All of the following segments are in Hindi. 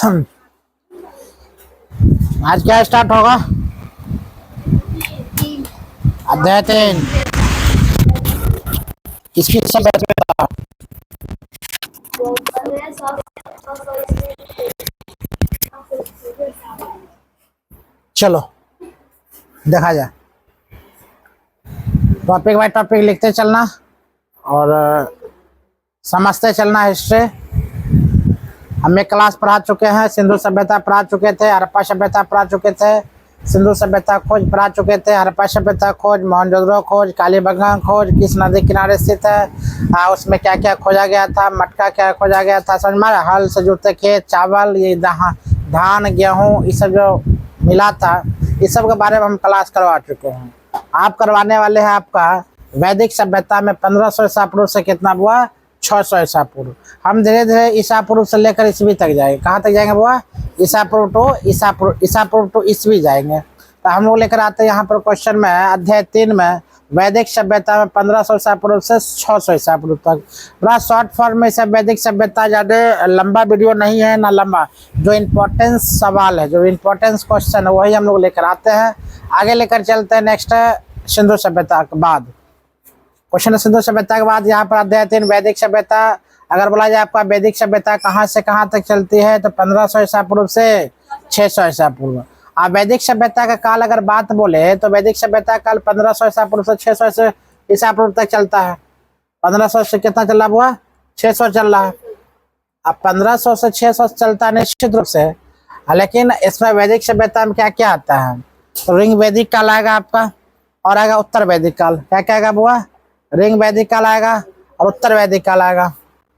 आज क्या स्टार्ट होगा? अध्याय 3। किसकी सभ्यता? चलो देखा जाए, टॉपिक बाय टॉपिक लिखते चलना और समझते चलना। हिस्ट्री हम एक क्लास पढ़ा चुके हैं, सिंधु सभ्यता पढ़ा चुके थे, हड़प्पा सभ्यता पढ़ा चुके थे, सिंधु सभ्यता खोज पढ़ा चुके थे, हड़प्पा सभ्यता खोज, मोहनजोदड़ो खोज, कालीबंगा खोज, किस नदी किनारे स्थित है, उसमें क्या क्या खोजा गया था, मटका क्या खोजा गया था, समझ में, हल से जुड़ते खेत, चावल, ये धान गेहूँ, ये सब जो मिला था, इस सब के बारे में हम क्लास करवा चुके हैं। आप करवाने वाले हैं आपका वैदिक सभ्यता में 1500 ईसा पूर्व से कितना हुआ, 600 ईसा पूर्व। हम धीरे धीरे ईसा पूर्व से लेकर ईस्वी तक जाएंगे। कहाँ तक जाएंगे बुआ? ईसा पूर्व टू ईस्वी जाएंगे। तो हम लोग लेकर आते हैं यहाँ पर क्वेश्चन में, अध्याय 3 में वैदिक सभ्यता में 1500 ईसा पूर्व से 600 ईसा पूर्व तक। बड़ा शॉर्ट फॉर्म में सब वैदिक सभ्यता, ज़्यादा लंबा वीडियो नहीं है ना लंबा, जो इम्पोर्टेंस सवाल है, जो इम्पोर्टेंस क्वेश्चन है वही हम लोग लेकर आते हैं। आगे लेकर चलते हैं। नेक्स्ट है सिंधु सभ्यता के बाद क्वेश्चन है, सिंधु सभ्यता के बाद यहाँ पर अध्याय 3 वैदिक सभ्यता। अगर बोला जाए आपका वैदिक सभ्यता कहाँ से कहाँ तक चलती है, तो 1500 ईसा पूर्व से 600 ईसा पूर्व। आप वैदिक सभ्यता का काल अगर बात बोले तो वैदिक सभ्यता काल 1500 ईसा पूर्व से 600 ईसा पूर्व तक चलता है। 1500 से कितना चल रहा हुआ, 600 चल रहा है। अब 1500 से 600 चलता है निश्चित रूप से, लेकिन इसमें वैदिक सभ्यता में क्या क्या आता है, तो रिंग वैदिक काल आएगा आपका, और आएगा उत्तर वैदिक काल। क्या क्या आएगा बुआ? रिंग वैदिक काल आएगा और उत्तर वैदिक काल आएगा।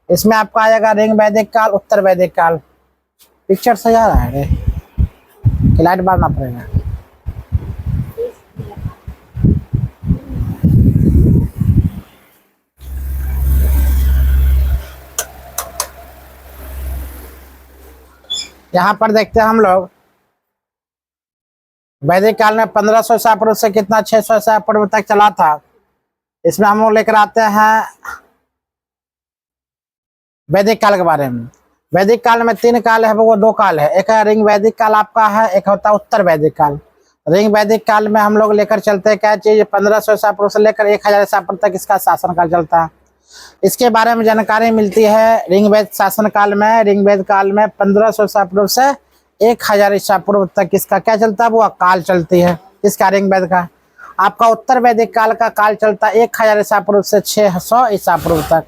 इसमें आपका आ जाएगा रिंग वैदिक काल, उत्तर वैदिक काल। पिक्चर सही आ रहा है रे, कि लाइट बारना पड़ेगा? यहाँ पर देखते हैं हम लोग वैदिक काल में 1500 ईसा पूर्व से कितना 600 ईसा पूर्व तक चला था। इसमें हम लोग लेकर आते हैं वैदिक काल के बारे में। वैदिक काल में 3 काल है, वो 2 काल है। एक है रिंग वैदिक काल आपका है, एक होता है उत्तर वैदिक काल। रिंग वैदिक काल में हम लोग लेकर चलते हैं क्या चीज, 1500 ईसा पूर्व से लेकर 1000 ईसा पूर्व तक इसका शासन काल चलता है। इसके बारे में जानकारी मिलती है रिंग वैद शासन काल में। रिंग वैद काल में 1500 ईसा पूर्व से 1000 ईसा पूर्व तक इसका क्या चलता है, वो काल चलती है। इसका रिंग वैद का आपका उत्तर वैदिक काल का काल चलता है 1000 ईसा पूर्व से 600 ईसा पूर्व तक।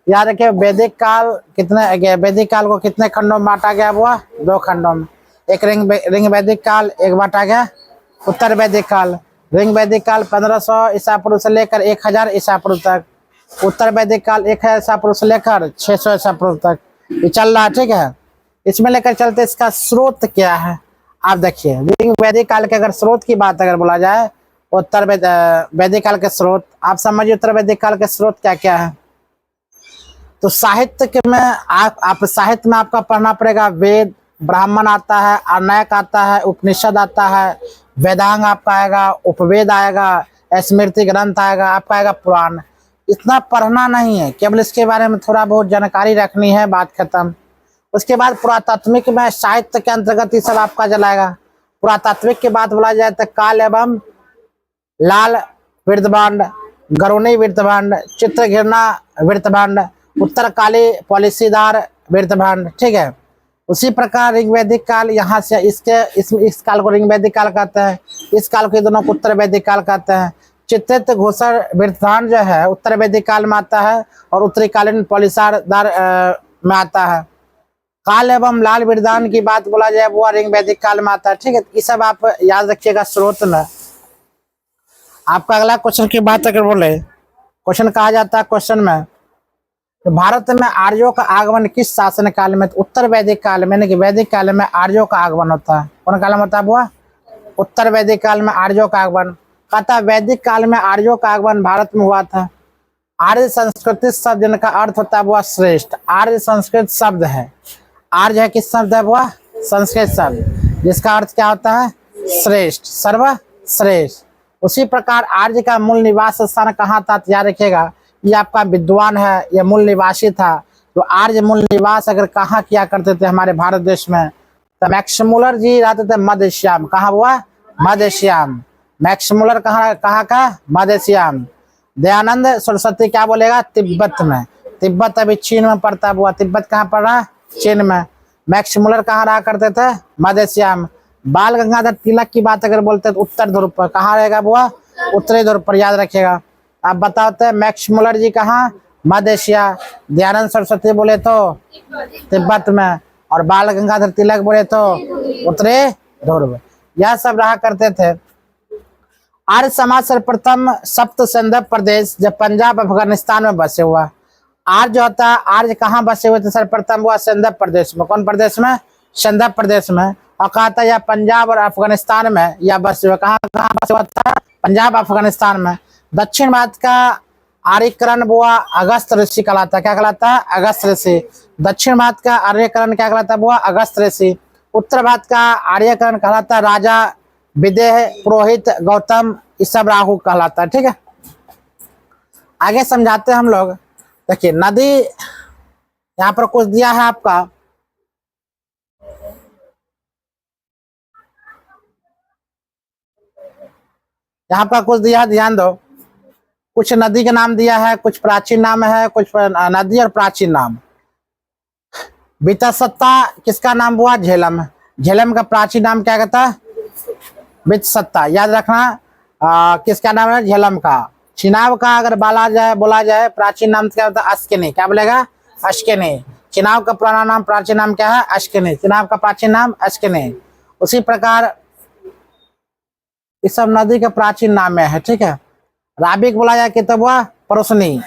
याद रखिए वैदिक काल कितने, वैदिक काल को कितने खंडों में बांटा गया हुआ, 2 खंडों में। एक रिंग वैदिक काल, एक बांटा गया उत्तर वैदिक काल। रिंग वैदिक काल 1500 ईसा पूर्व से लेकर 1000 ईसा पूर्व तक, उत्तर वैदिक काल 1000 ईसा पूर्व से लेकर 600 ईसा पूर्व तक ये चल रहा है। ठीक है, इसमें लेकर चलते इसका स्रोत क्या है। आप देखिए रिंग वैदिक काल के अगर स्रोत की बात अगर बोला जाए, उत्तर वैदिक काल के स्रोत आप समझिए, उत्तर वैदिक काल के स्रोत क्या क्या है। तो साहित्य के में आप साहित्य में आपका पढ़ना पड़ेगा, वेद, ब्राह्मण आता है, अर्णक आता है, उपनिषद आता है, वेदांग आपका आएगा, उपवेद आएगा, स्मृति ग्रंथ आएगा, आपका आएगा पुराण। इतना पढ़ना नहीं है, केवल इसके बारे में थोड़ा बहुत जानकारी रखनी है, बात खत्म। उसके बाद पुरातात्विक में साहित्य के अंतर्गत ये सब आपका चलाएगा। पुरातात्विक की बात बोला जाए तो काल एवं लाल वृत्तभांड, गरुणी वृत्तभांड, चित्र घिरना वृत्तभांड, उत्तरकाली पॉलिसीदार वृत्तभांड। ठीक है, उसी प्रकार रिंग वैदिक काल यहाँ से इस काल को रिंग वैदिक काल कहते हैं, इस काल को दोनों को उत्तर वैदिक काल कहते हैं। चित्रित घोषण वृत्तभांड जो है उत्तर वैदिक काल में आता है और उत्तरकालीन पॉलिसीदार में आता है। काल एवं लाल वृत्तभांड की बात बोला जाए वो रिंग वैदिक काल में आता है। ठीक है, ये सब आप याद रखिएगा स्रोत में। आपका अगला क्वेश्चन की बात अगर बोले, क्वेश्चन कहा जाता है क्वेश्चन में, तो भारत में आर्यों का आगमन किस शासन काल में, तो उत्तर वैदिक काल में, यानी कि वैदिक काल में आर्यों का आगमन होता है। कौन काल में होता है बुआ? उत्तर वैदिक काल में आर्यों का आगमन। कहता वैदिक काल में आर्यों का आगमन भारत में हुआ था। आर्य संस्कृत शब्द जिनका अर्थ होता है बुआ श्रेष्ठ, आर्य संस्कृत शब्द है। आर्य है किस शब्द है बुआ? संस्कृत शब्द, जिसका अर्थ क्या होता है? श्रेष्ठ, सर्वश्रेष्ठ। उसी प्रकार आर्य का मूल निवास स्थान कहाँ था, याद रखिएगा, ये आपका विद्वान है, ये मूल निवासी था। तो आर्य मूल निवास अगर कहाँ किया करते थे हमारे भारत देश में, तो मैक्समुलर जी रहते थे मध्य एशिया। कहाँ हुआ? मध्य एशिया। मैक्समुलर कहाँ का? मध्य एशिया। दयानंद सरस्वती क्या बोलेगा? तिब्बत में। तिब्बत अभी चीन में पड़ता हुआ, तिब्बत कहाँ पड़ रहा? चीन में। मैक्समुलर कहाँ रहा करते थे? मध्य एशिया में। बाल गंगाधर तिलक की बात अगर बोलते हैं तो उत्तर ध्रुव पर। कहाँ रहेगा बुआ? उत्तरी ध्रुव पर, याद रखिएगा। आप बताते हैं मैक्समुलर जी कहाँ? मध्य एशिया। दयानंद सरस्वती बोले तो तिब्बत में, और बाल गंगाधर तिलक बोले तो उत्तरी ध्रुव। यह सब रहा करते थे। आर्य समाज सर्वप्रथम सप्त सिंधु प्रदेश जब पंजाब अफगानिस्तान में बसे हुआ। आर्य जो होता है, आर्य कहाँ बसे हुए थे सर्वप्रथम? हुआ सिंधु प्रदेश में। कौन प्रदेश में? सिंधु प्रदेश में। और कहा था यह पंजाब और अफगानिस्तान में यह बसे हुए। कहाँ कहाँ बसे हुआ था? पंजाब अफगानिस्तान में। दक्षिण भारत का आर्यकरण बुआ अगस्त ऋषि कहलाता। क्या कहलाता है? अगस्त ऋषि। दक्षिण भारत का आर्यकरण क्या कहलाता बुआ? अगस्त ऋषि। उत्तर भारत का आर्यकरण कहलाता राजा विदेह, पुरोहित, गौतम, ये सब राहु कहलाता है। ठीक है, आगे समझाते हैं हम लोग। देखिए नदी यहाँ पर कुछ दिया है आपका, यहाँ पर कुछ दिया है, ध्यान दो। कुछ नदी का नाम दिया है, कुछ प्राचीन नाम है, कुछ नदी और प्राचीन नाम। वितसत्ता किसका नाम हुआ? झेलम। झेलम का प्राचीन नाम क्या कहता है? वितसत्ता। याद रखना किसका नाम है? झेलम का। चिनाब का अगर बोला जाए प्राचीन नाम क्या होता है? अश्किनी। क्या बोलेगा? अश्किनी। चिनाब का पुराना नाम, प्राचीन नाम क्या है? अश्किनी। चिनाब का प्राचीन नाम अश्किनी। उसी प्रकार इस सब नदी के प्राचीन नाम में है। ठीक है, राबी को बोला जाए कि तब वह परोसनी।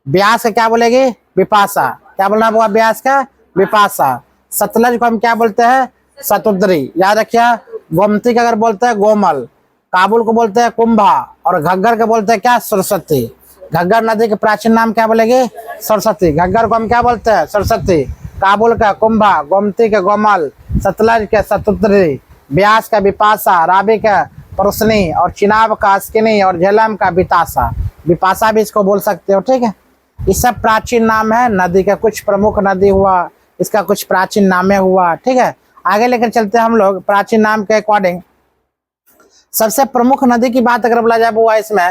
ब्यास का क्या बोलेगी? विपाशा। क्या बोलना हुआ? ब्यास का विपाशा। सतलज को हम क्या बोलते हैं? सतुद्री। याद रखिए। गोमती का अगर बोलते हैं गोमल। काबुल को बोलते हैं कुंभा। और घग्गर को बोलते हैं क्या? सरस्वती। घग्गर नदी के प्राचीन नाम क्या बोलेगी? सरस्वती। घग्गर को हम क्या बोलते हैं? सरस्वती। काबुल का कुंभा, गोमती का गोमल, सतलज के सतुद्री, ब्यास का विपाशा, राबी का परोसनी, और चिनाब का अश्किनी, और झेलम का वितासा। विपाशा भी इसको बोल सकते हो। ठीक है, ये सब प्राचीन नाम है नदी का। कुछ प्रमुख नदी हुआ, इसका कुछ प्राचीन नामे हुआ। ठीक है, आगे लेकर चलते हैं हम लोग प्राचीन नाम के अकॉर्डिंग। सबसे प्रमुख नदी की बात अगर बोला जाए वो इसमें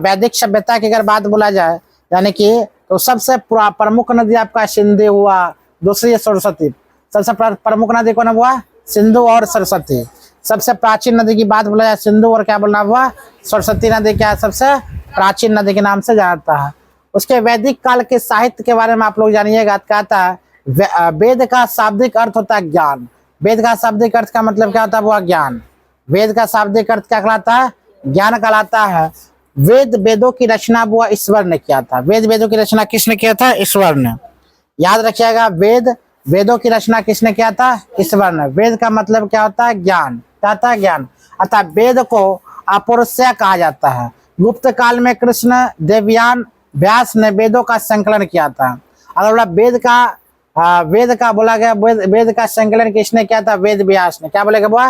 वैदिक सभ्यता की अगर बात बोला जाए, यानी कि तो सबसे प्रमुख नदी आपका सिंधु हुआ, दूसरी सरस्वती। सबसे प्रमुख नदी कौन हुआ? सिंधु और सरस्वती। सबसे प्राचीन नदी की बात बोला जाए सिंधु, और क्या बोलना हुआ? सरस्वती नदी क्या है? सबसे प्राचीन नदी के नाम से जानता है। उसके वैदिक काल के साहित्य के बारे में आप लोग जानिएगा। कहता है वेद का शाब्दिक अर्थ होता है ज्ञान। वेद का शाब्दिक अर्थ का मतलब क्या होता है? वो ज्ञान। वेद का शाब्दिक अर्थ क्या कहलाता है? ज्ञान कहलाता है। वेदों की रचना वो ईश्वर ने किया था। वेदों की रचना किसने किया था? ईश्वर ने। याद रखिएगा, वेदों की रचना किसने किया था? ईश्वर ने। वेद का मतलब क्या होता है? ज्ञान। क्या होता है? ज्ञान। अतः वेद को अपौरुषेय कहा जाता है। गुप्त काल में कृष्ण देवयान व्यास ने वेदों का संकलन किया था। अगर बोला वेद का बोला गया, वेद का संकलन किसने किया था? वेद व्यास ने। क्या बोलेगा बुआ?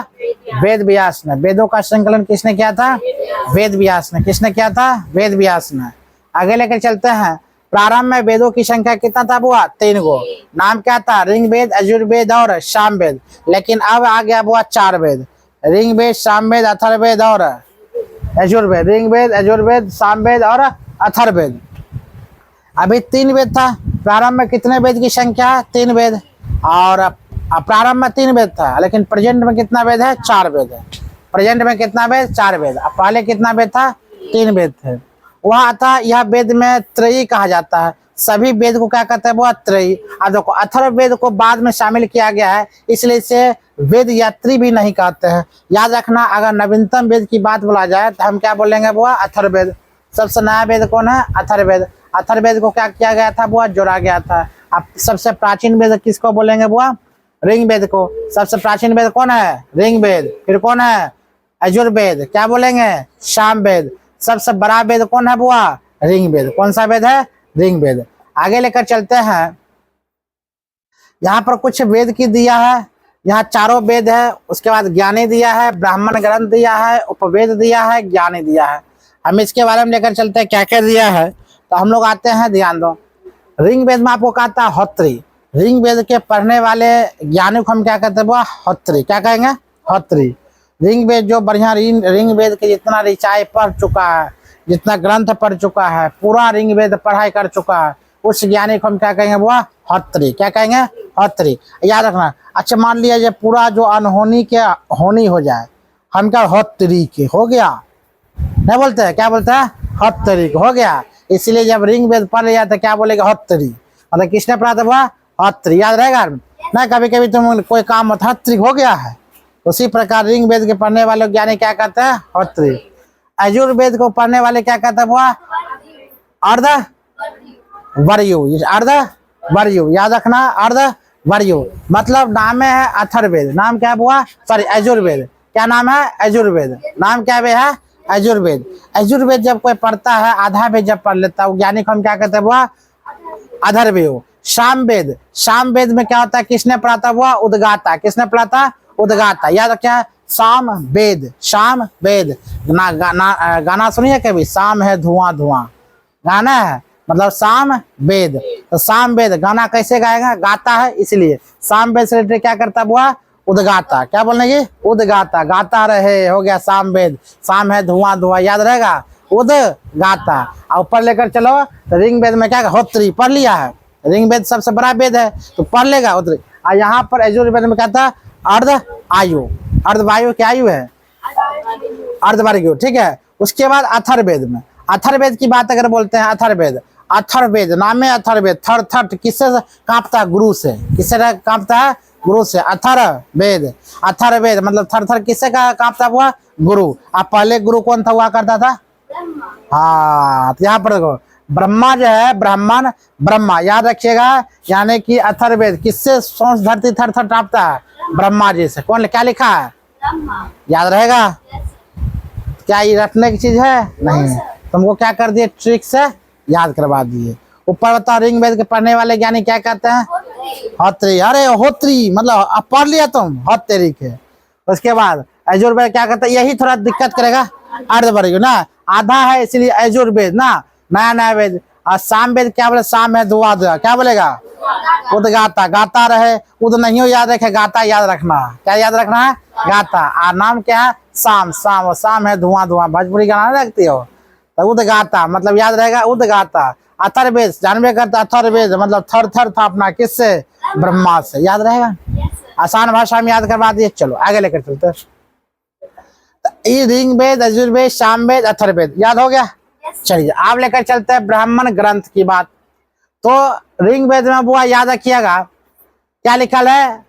वेद व्यास ने। वेदों का संकलन किसने किया था? वेद व्यास ने। किसने किया था? वेद व्यास ने। आगे लेकर चलते हैं। प्रारंभ में वेदों की संख्या कितना था बुआ? 3 गो। नाम क्या था? ऋग्वेद, यजुर्वेद और सामवेद। लेकिन अब आ गया बुआ 4 वेद। ऋग्वेद, सामवेद, अथर्ववेद और यजुर्वेद। ऋग्वेद, यजुर्वेद, सामवेद और अथर्ववेद। अभी 3 वेद था। प्रारंभ में कितने वेद की संख्या? 3 वेद। और प्रारंभ में 3 वेद था, लेकिन प्रेजेंट में कितना वेद है? 4 वेद है। प्रेजेंट में कितना वेद? 4 वेद। अब पहले कितना वेद था? 3 वेद थे। वह था, यह वेद में त्रयी कहा जाता है। सभी वेद को क्या कहते हैं? वो त्रयी। अब देखो अथर्ववेद को बाद में शामिल किया गया है, इसलिए इसे वेद यात्री भी नहीं कहते हैं। याद रखना, अगर नवीनतम वेद की बात बोला जाए तो हम क्या बोलेंगे? वो अथर्ववेद। सबसे नया वेद कौन है? अथर्ववेद। अथर्ववेद को क्या किया गया था? बुआ जोड़ा गया था। अब सबसे प्राचीन वेद किसको बोलेंगे बुआ? ऋग्वेद को। सबसे प्राचीन वेद कौन है? ऋग्वेद। फिर कौन है? यजुर्वेद। क्या बोलेंगे? सामवेद। सबसे बड़ा वेद कौन है बुआ? ऋग्वेद। कौन सा वेद है? ऋग्वेद। आगे लेकर चलते हैं। यहाँ पर कुछ वेद की दिया है। यहाँ 4 वेद है। उसके बाद ज्ञानी दिया है, ब्राह्मण ग्रंथ दिया है, उपवेद दिया है, ज्ञानी दिया है। हम इसके बारे में लेकर चलते हैं क्या क्या दिया है। तो हम लोग आते हैं, ध्यान दो। ऋग वेद में आपको कहता है होत्री। ऋग वेद के पढ़ने वाले ज्ञानी को हम क्या कहते हैं, वो होत्री। क्या कहेंगे, होत्री। ऋग वेद जो बढ़िया ऋग वेद के जितना ऋचाई पढ़ चुका है, जितना ग्रंथ पढ़ चुका है, पूरा ऋग वेद पढ़ाई कर चुका है, उस ज्ञानी को हम क्या कहेंगे, वो होत्री। क्या कहेंगे, होत्री। याद रखना। अच्छा मान लिया ये पूरा जो अनहोनी के होनी हो जाए, हम क्या होत्री के हो गया, नहीं बोलते हैं, क्या बोलते हैं, होत्री के हो गया। इसलिए जब ऋग वेद पढ़ लिया तो क्या बोलेगा, होत्री। मतलब किसने पढ़ा था, वो होत्री। याद रहेगा ना। कभी कभी तुम कोई काम होत्री हो गया है, उसी प्रकार ऋग वेद के पढ़ने वाले ज्ञानी क्या कहते हैं, होत्री। यजुर्वेद को पढ़ने वाले क्या कहते हैं, वो अर्ध वर्यु। अर्ध वर्यु याद रखना, अर्ध वर्यु मतलब नाम है अथर्ववेद। नाम क्या है बुआ, सॉरी यजुर्वेद। क्या नाम है, यजुर्वेद। नाम क्या है, यजुर्वेद। यजुर्वेद जब कोई पढ़ता है, आधा वेद जब पढ़ लेता है, ज्ञानी को हम क्या कहते हैं, बुआ अधर्ववेद। सामवेद, सामवेद में क्या होता है, किसने पढ़ा था, वो उद्गाता। किसने पढ़ा था, उद्गाता। याद रखिए, साम वेद। शाम वेद गाना सुनिए कभी, शाम है धुआं धुआं गाना है, मतलब साम वेद। तो साम वेद गाना कैसे गाएगा, गाता है, इसलिए साम वेद से रिलेटेड क्या करता हुआ, उद्गाता। क्या बोलने की, उद्गाता। गाता रहे हो गया साम वेद। शाम है धुआं धुआं याद रहेगा, उद्गाता। और ऊपर लेकर चलो तो ऋग वेद में क्या, होत्री पढ़ लिया है। ऋग वेद सबसे बड़ा वेद है तो पढ़ लेगा होत्री। और यहाँ पर यजुर्वेद में क्या था, अर्ध आयु। अर्धवायु क्या आयु है, अर्धवायु। ठीक है। उसके बाद अथर्ववेद में, अथर्ववेद की बात अगर बोलते हैं, अथर्ववेद, अथर्ववेद नाम है अथर्ववेद। थर थर किससे कांपता है, गुरु से। किससे कांपता है, गुरु से। अथर्ववेद, अथर्ववेद मतलब थर थर किससे कांपता हुआ, गुरु। अब पहले गुरु कौन था, हुआ करता था, हाँ। तो यहाँ पर देखो ब्रह्मा जो है, ब्राह्मण ब्रह्मा याद रखिएगा। यानी कि अथर्ववेद किससे सोच धरती थर थर कांपता है, ब्रह्मा जी से। कौन क्या लिखा है, याद रहेगा। क्या ये रटने की चीज है, नहीं। तुमको क्या कर दिए, ट्रिक से याद करवा दिए। ऊपर बताओ ऋग वेद के पढ़ने वाले ज्ञानी क्या कहते हैं, होत्री। अरे होत्री मतलब अब पढ़ लिया तुम, होत्री के। उसके बाद यजुर्वेद क्या कहता है, यही थोड़ा दिक्कत करेगा, अर्धवर्यु ना, आधा है इसलिए यजुर्वेद ना, नया नया वेद। और साम वेद क्या बोले, साम है धुआं धुआं, क्या बोलेगा, उद्गाता। गाता रहे, उद नहीं हो याद रखे, गाता याद रखना। क्या याद रखना है, गाता। और नाम क्या है, शाम। शाम, और शाम है धुआं धुआं, भोजपुरी गाना रखती हो तो उद्गाता मतलब याद रहेगा, उद्गाता। अथर्ववेद जानवे करता, अथर्ववेद मतलब थर थर था अपना, किससे, ब्रह्मा से। याद रहेगा, आसान भाषा में याद करवा दिए। चलो आगे लेकर चलते। ऋग वेद, यजुर्वेद, सामवेद, अथर्ववेद याद हो गया। चलिए आप लेकर चलते हैं ब्राह्मण ग्रंथ की बात। तो ऋग वेद में बुआ याद रखिएगा क्या लिखल है,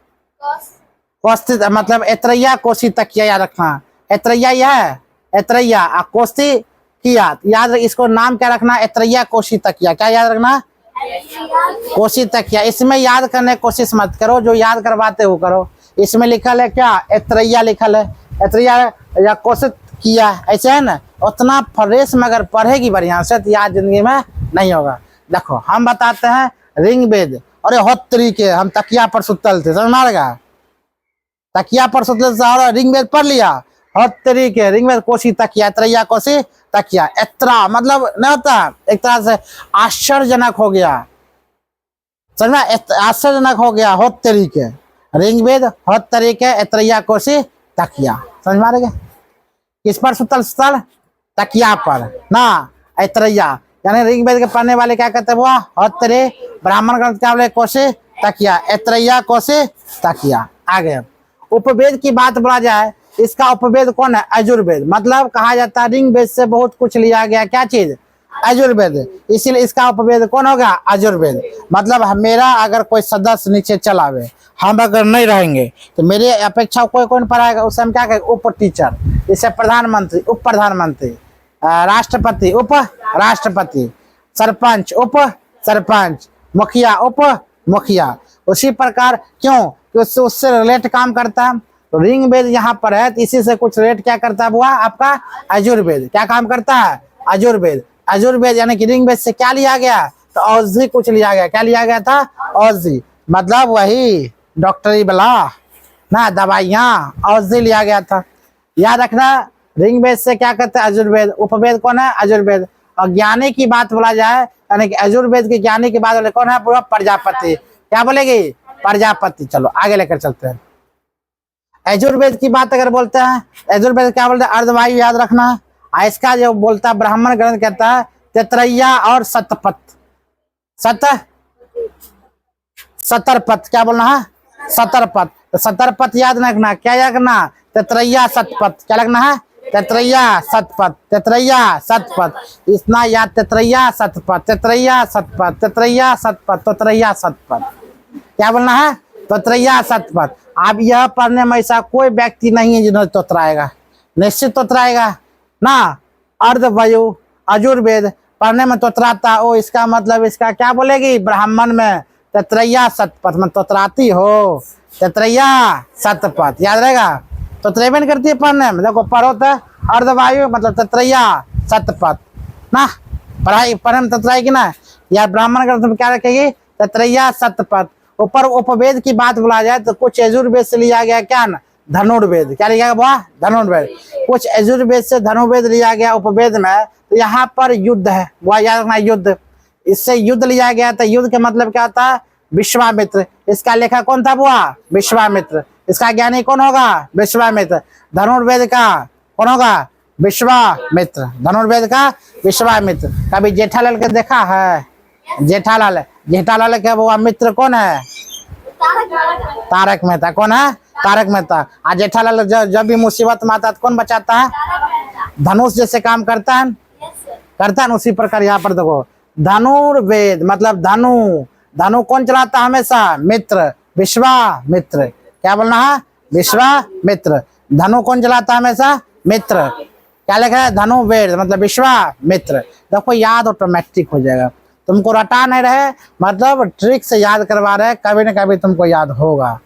कोष्ठी मतलब एतरैया कोशी तकिया याद रखना। एतरैया यह है, एतरैया कोशी किया याद, इसको नाम क्या रखना, एतरैया कोशी तकिया। क्या याद रखना, कोशी तकिया। इसमें याद करने की कोशिश मत करो, जो याद करवाते हो करो। इसमें लिखल है क्या, एतरैया लिखल है, एतरैया या कोशी किया, ऐसे है ना। उतना फ्रेश में अगर पढ़ेगी बढ़िया से तो याद जिंदगी में नहीं होगा। देखो हम बताते हैं ऋग वेद, अरे होत्री के हम तकिया पर सुतल थे, समझ में आएगा, तकिया पर सुतल से ऋग वेद पढ़ लिया, होत्री के ऋग वेद कोशी तकिया, एतरैया कोशी तकिया। एत्रा मतलब नहीं होता, एक तरह से आश्चर्यजनक हो गया, समझ में, आश्चर्यजनक हो गया। होत्री के ऋग वेद, होत्री के एतरैया कोशी तकिया, समझ में आ रहा है। किस पर सुतल, सुतल तकिया पर ना, एतरैया। यानी ऋग वेद के पढ़ने वाले क्या कहते हैं, वो होत्री। ब्राह्मण ग्रंथ क्या बोले, कोशी तकिया, एतरैया कोशी तकिया। आगे उपवेद की बात बोला जाए, इसका उपवेद कौन है, यजुर्वेद। मतलब कहा जाता है ऋग वेद से बहुत कुछ लिया गया, क्या चीज, यजुर्वेद। इसीलिए इसका उपवेद कौन होगा, यजुर्वेद। मतलब मेरा अगर कोई सदस्य नीचे चलावे, हम अगर नहीं रहेंगे तो मेरे अपेक्षा कोई कौन पढ़ाएगा, उसे हम क्या कहेंगे, उप टीचर। इसे प्रधानमंत्री, उप प्रधानमंत्री, राष्ट्रपति, उप राष्ट्रपति, सरपंच, उप सरपंच, मुखिया, उप मुखिया। उसी प्रकार क्यों कि उससे रिलेट काम करता है। तो ऋग वेद यहाँ पर है तो इसी से कुछ रिलेट क्या करता है, हुआ आपका यजुर्वेद। क्या काम करता है, यजुर्वेद। यजुर्वेद यानी कि ऋग वेद से क्या लिया गया, तो औषधि कुछ लिया गया। क्या लिया गया था, औषधि मतलब वही डॉक्टरी वाला ना, दवाइयाँ, औषधि लिया गया था। याद रखना ऋग वेद से क्या करते हैं, यजुर्वेद। उपवेद कौन है, यजुर्वेद। और ज्ञानी की बात बोला जाए यानी कि यजुर्वेद के ज्ञानी की बात बोले कौन है? पूरा प्रजापति। क्या बोलेगी? प्रजापति। चलो आगे लेकर चलते हैं। यजुर्वेद की बात अगर बोलते हैं, यजुर्वेद क्या बोलते हैं? अर्धवायु याद रखना। इसका जो बोलता है ब्राह्मण ग्रंथ कहता है तैतरैया और सतपथ। सतरपथ क्या बोलना है? सतरपथ। तो सतरपथ याद रखना। क्या याद रखना? तैतरैया सतपथ। क्या लगना है? तैतरैया सतपथ, तैतरैया सतपथ। इतना याद, तैतरैया सतपथ, तैतरैया सतपथ, तैतरैया सतपथ, तैतरैया सतपथ। क्या बोलना है? तैतरैया सतपथ। अब यह पढ़ने में ऐसा कोई व्यक्ति नहीं है जिन्होंने तोतराएगा, निश्चित तोतराएगा ना। अर्धवायु यजुर्वेद पढ़ने में तोतराता ओ, इसका मतलब इसका क्या बोलेगी? ब्राह्मण में तैतरैया सतपथ में तोतराती हो, तैतरैया सतपथ। याद रहेगा? तोतरेबन करती है पढ़ने में। देखो पढ़ो तो अर्धवायु मतलब तैतरैया सतपथ ना, पढ़ाई पढ़ने में तोतराएगी ना। या ब्राह्मण ग्रंथ में क्या रखेगी? तैतरैया सतपथ। ऊपर उपवेद की बात बोला जाए तो कुछ यजुर्वेद से लिया गया क्या ना? धनुर्वेद। क्या लिया गया? धनुर्वेद। कुछ यजुर्वेद से धनुर्वेद लिया गया उपवेद में। तो यहाँ पर युद्ध है, वह याद रखना, युद्ध। इससे युद्ध लिया गया। तो युद्ध का मतलब क्या होता है? विश्वामित्र। इसका लेखक कौन था? बुआ विश्वामित्र। इसका ज्ञानी कौन होगा? विश्वामित्र। धनुर्वेद का कौन होगा? विश्वामित्र। धनुर्वेद का विश्वामित्र। कभी जेठालाल के देखा है? जेठालाल, जेठालाल के वो मित्र कौन है? तारक मेहता। कौन है? तारक मेहता। आज जेठालाल जब भी मुसीबत में आता है कौन बचाता है? धनुष जैसे काम करता है, करता है। उसी प्रकार यहाँ पर देखो धनुर्वेद मतलब धनु। धनु कौन चलाता है हमेशा? मित्र, विश्वामित्र। क्या बोलना है? विश्वामित्र। धनु कौन चलाता है हमेशा? मित्र। क्या लिखा है? धनुर्वेद मतलब विश्वामित्र। देखो याद ऑटोमेटिक हो जाएगा, तुमको रटा नहीं रहे, मतलब ट्रिक से याद करवा रहे, कभी न कभी तुमको याद होगा।